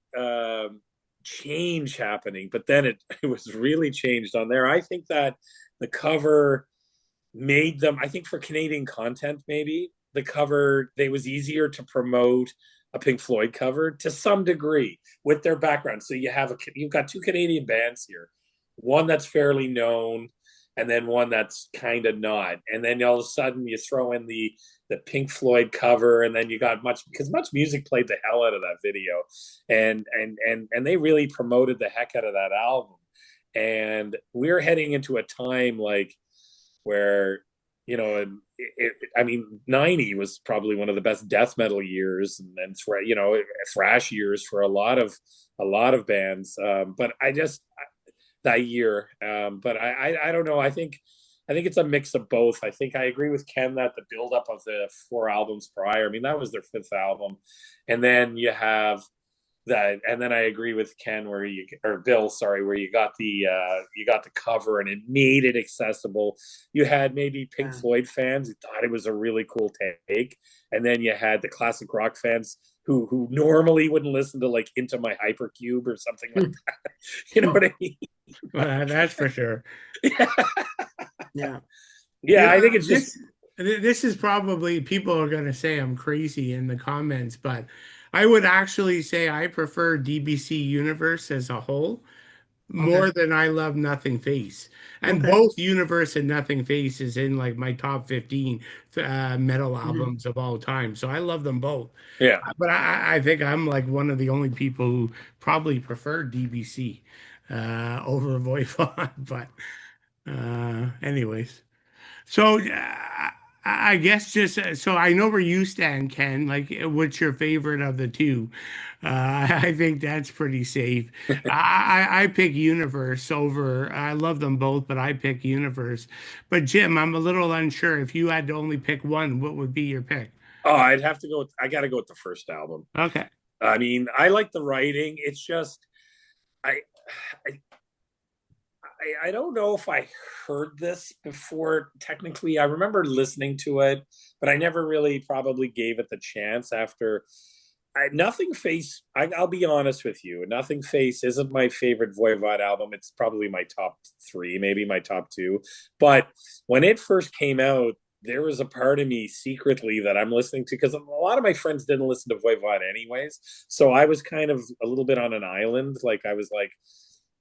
change happening, but then it was really changed on there. I think that the cover made them, I think for Canadian content, maybe the cover, they was easier to promote a Pink Floyd cover to some degree with their background. So you've got two Canadian bands here, one that's fairly known, and then one that's kind of not. And then all of a sudden you throw in the Pink Floyd cover, and then you got much music played the hell out of that video, and they really promoted the heck out of that album. And we're heading into a time like where, you know, I mean, 90 was probably one of the best death metal years, and you know, thrash years for a lot of bands. But I just that year, but I don't know. I think it's a mix of both. I think I agree with Ken that the buildup of the four albums prior, I mean, that was their fifth album, and then you have that, and then I agree with Ken where you, or Bill, sorry, where you got the cover and it made it accessible. You had maybe Pink Yeah. Floyd fans who thought it was a really cool take, and then you had the classic rock fans who normally wouldn't listen to like Into My Hypercube or something like that. You know what I mean? Well, that's for sure. Yeah, Yeah. yeah. Yeah, I think it's just this is probably people are going to say I'm crazy in the comments, but I would actually say I prefer DBC Universe as a whole Okay. more than I love Nothing Face. And Okay. both Universe and Nothing Face is in like my top 15 metal Mhm. albums of all time. So I love them both. yeah. But I think I'm like one of the only people who probably prefer DBC over Voivod. But anyways. So I guess just so I know where you stand, Ken. Like, what's your favorite of the two? I think that's pretty safe. I pick Universe over. I love them both, but I pick Universe. But Jim, I'm a little unsure. If you had to only pick one, what would be your pick? Oh, I'd have to go. I got to go with the first album. Okay. I mean, I like the writing. It's just I, I I don't know if I heard this before. Technically, I remember listening to it, but I never really probably gave it the chance after. Nothing Face. I'll be honest with you. Nothing Face isn't my favorite Voivod album. It's probably my top three, maybe my top two. But when it first came out, there was a part of me secretly that I'm listening to because a lot of my friends didn't listen to Voivod anyways. So I was kind of a little bit on an island. Like I was like,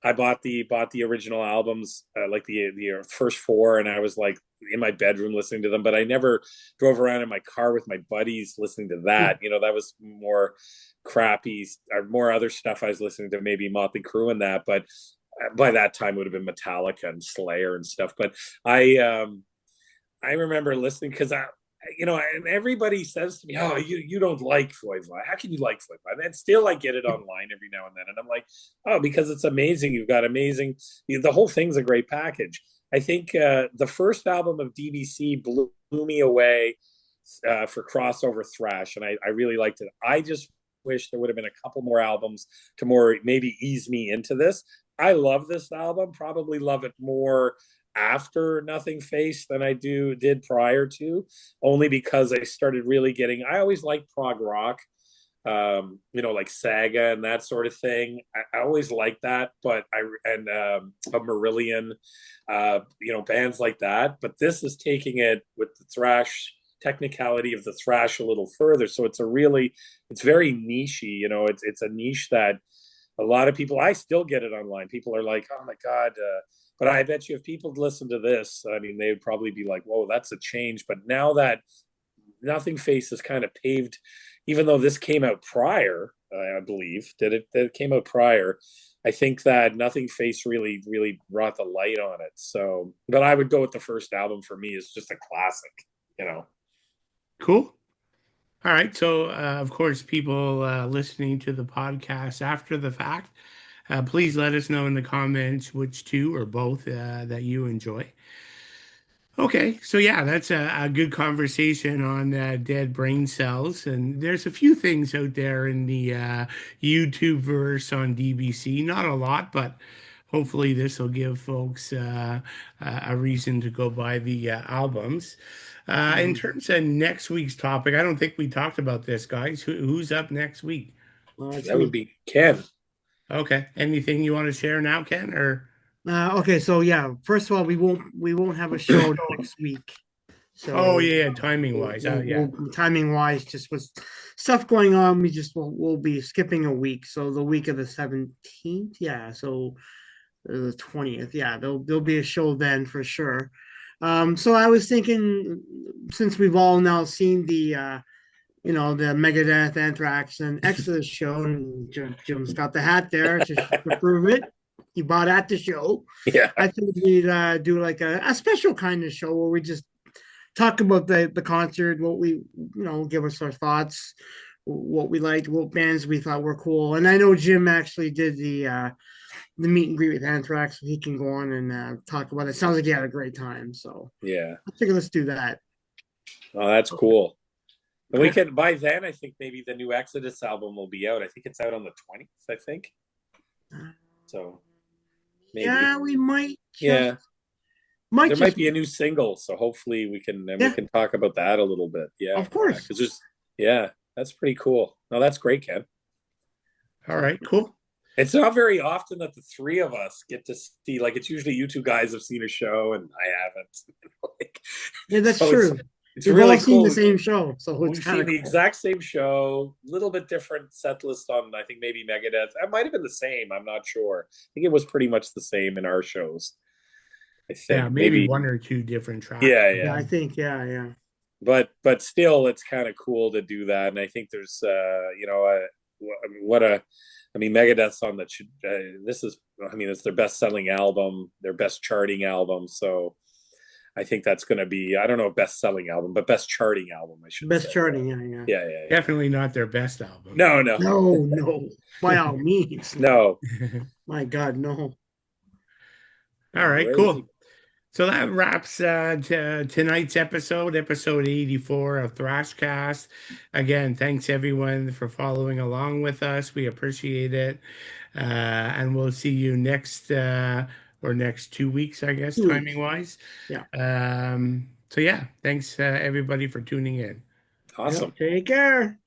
I bought the original albums, like the first four, and I was like in my bedroom listening to them. But I never drove around in my car with my buddies listening to that. You know, that was more crappy or more other stuff I was listening to, maybe Motley Crue and that. But by that time, it would have been Metallica and Slayer and stuff. But I remember listening because you know, and everybody says to me, "Oh, you don't like Voivod. How can you like Voivod?" And still, I get it online every now and then, and I'm like, "Oh, because it's amazing. You've got amazing. The whole thing's a great package." I think the first album of DBC blew me away for crossover thrash, and I really liked it. I just wish there would have been a couple more albums to more maybe ease me into this. I love this album. Probably love it more after Nothing Face than I did prior to, only because I started really getting. I always liked prog rock, you know, like Saga and that sort of thing. I always liked that, but a Marillion, you know, bands like that. But this is taking it with the thrash technicality of the thrash a little further. So it's very nichey. You know, it's a niche that a lot of people. I still get it online. People are like, "Oh my god." But I bet you if people listen to this, I mean, they'd probably be like, whoa, that's a change. But now that Nothing Face has kind of paved, even though this came out prior, I believe, that it came out prior, I think that Nothing Face really, really brought the light on it. So, but I would go with the first album for me is just a classic, you know. Cool. All right. So, of course, people listening to the podcast after the fact, please let us know in the comments which two or both that you enjoy. Okay, so yeah, that's a good conversation on dead brain cells, and there's a few things out there in the YouTube verse on DBC. Not a lot, but hopefully this will give folks a reason to go buy the albums. In terms of next week's topic, I don't think we talked about this, guys. Who's up next week? It's That would me. be Ken. Okay. Anything you want to share now, Ken? Or Okay, so yeah, first of all, we won't have a show next week. oh So yeah, timing wise, yeah. timing wise, just with stuff going on, we'll be skipping a week. So the week of the 17th, yeah. So the 20th, yeah. There'll be a show then for sure. So I was thinking, since we've all now seen the Megadeth, Anthrax, and Exodus show, and Jim's got the hat there to prove it. He bought at the show. Yeah. I think we'd do like a special kind of show where we just talk about the concert, what we give us our thoughts, what we liked, what bands we thought were cool. And I know Jim actually did the meet and greet with Anthrax, so he can go on and talk about it. Sounds like he had a great time. So Yeah. I figure let's do that. Oh, that's cool. And we can, by then, I think maybe the new Exodus album will be out. I think it's out on the 20th, I think. So maybe. Yeah, we might. Yeah. Might there might be a new single, so hopefully we can talk about that a little bit. Yeah, of course. Because that's pretty cool. No, that's great, Ken. All right, cool. It's not very often that the three of us get to see. Like, it's usually you two guys have seen a show and I haven't. Yeah, that's true. It's We've really all seen cool. the same show, so we've seen the exact same show. A little bit different set list on, I think, maybe Megadeth. It might have been the same. I'm not sure. I think it was pretty much the same in our shows. I think yeah, maybe one or two different tracks. Yeah. I think, yeah. But still, it's kind of cool to do that, and I think there's, Megadeth's on the. It's their best-selling album, their best charting album. So I think that's going to be, I don't know, best-selling album, but best charting album. I should best say. charting, yeah. Definitely not their best album. No, by all means. No. My God, no. All right, cool. So that wraps tonight's episode 84 of Thrashcast. Again, thanks everyone for following along with us. We appreciate it. And we'll see you next 2 weeks, I guess, timing wise. Yeah. So yeah, thanks everybody for tuning in. Awesome. Yep, take care.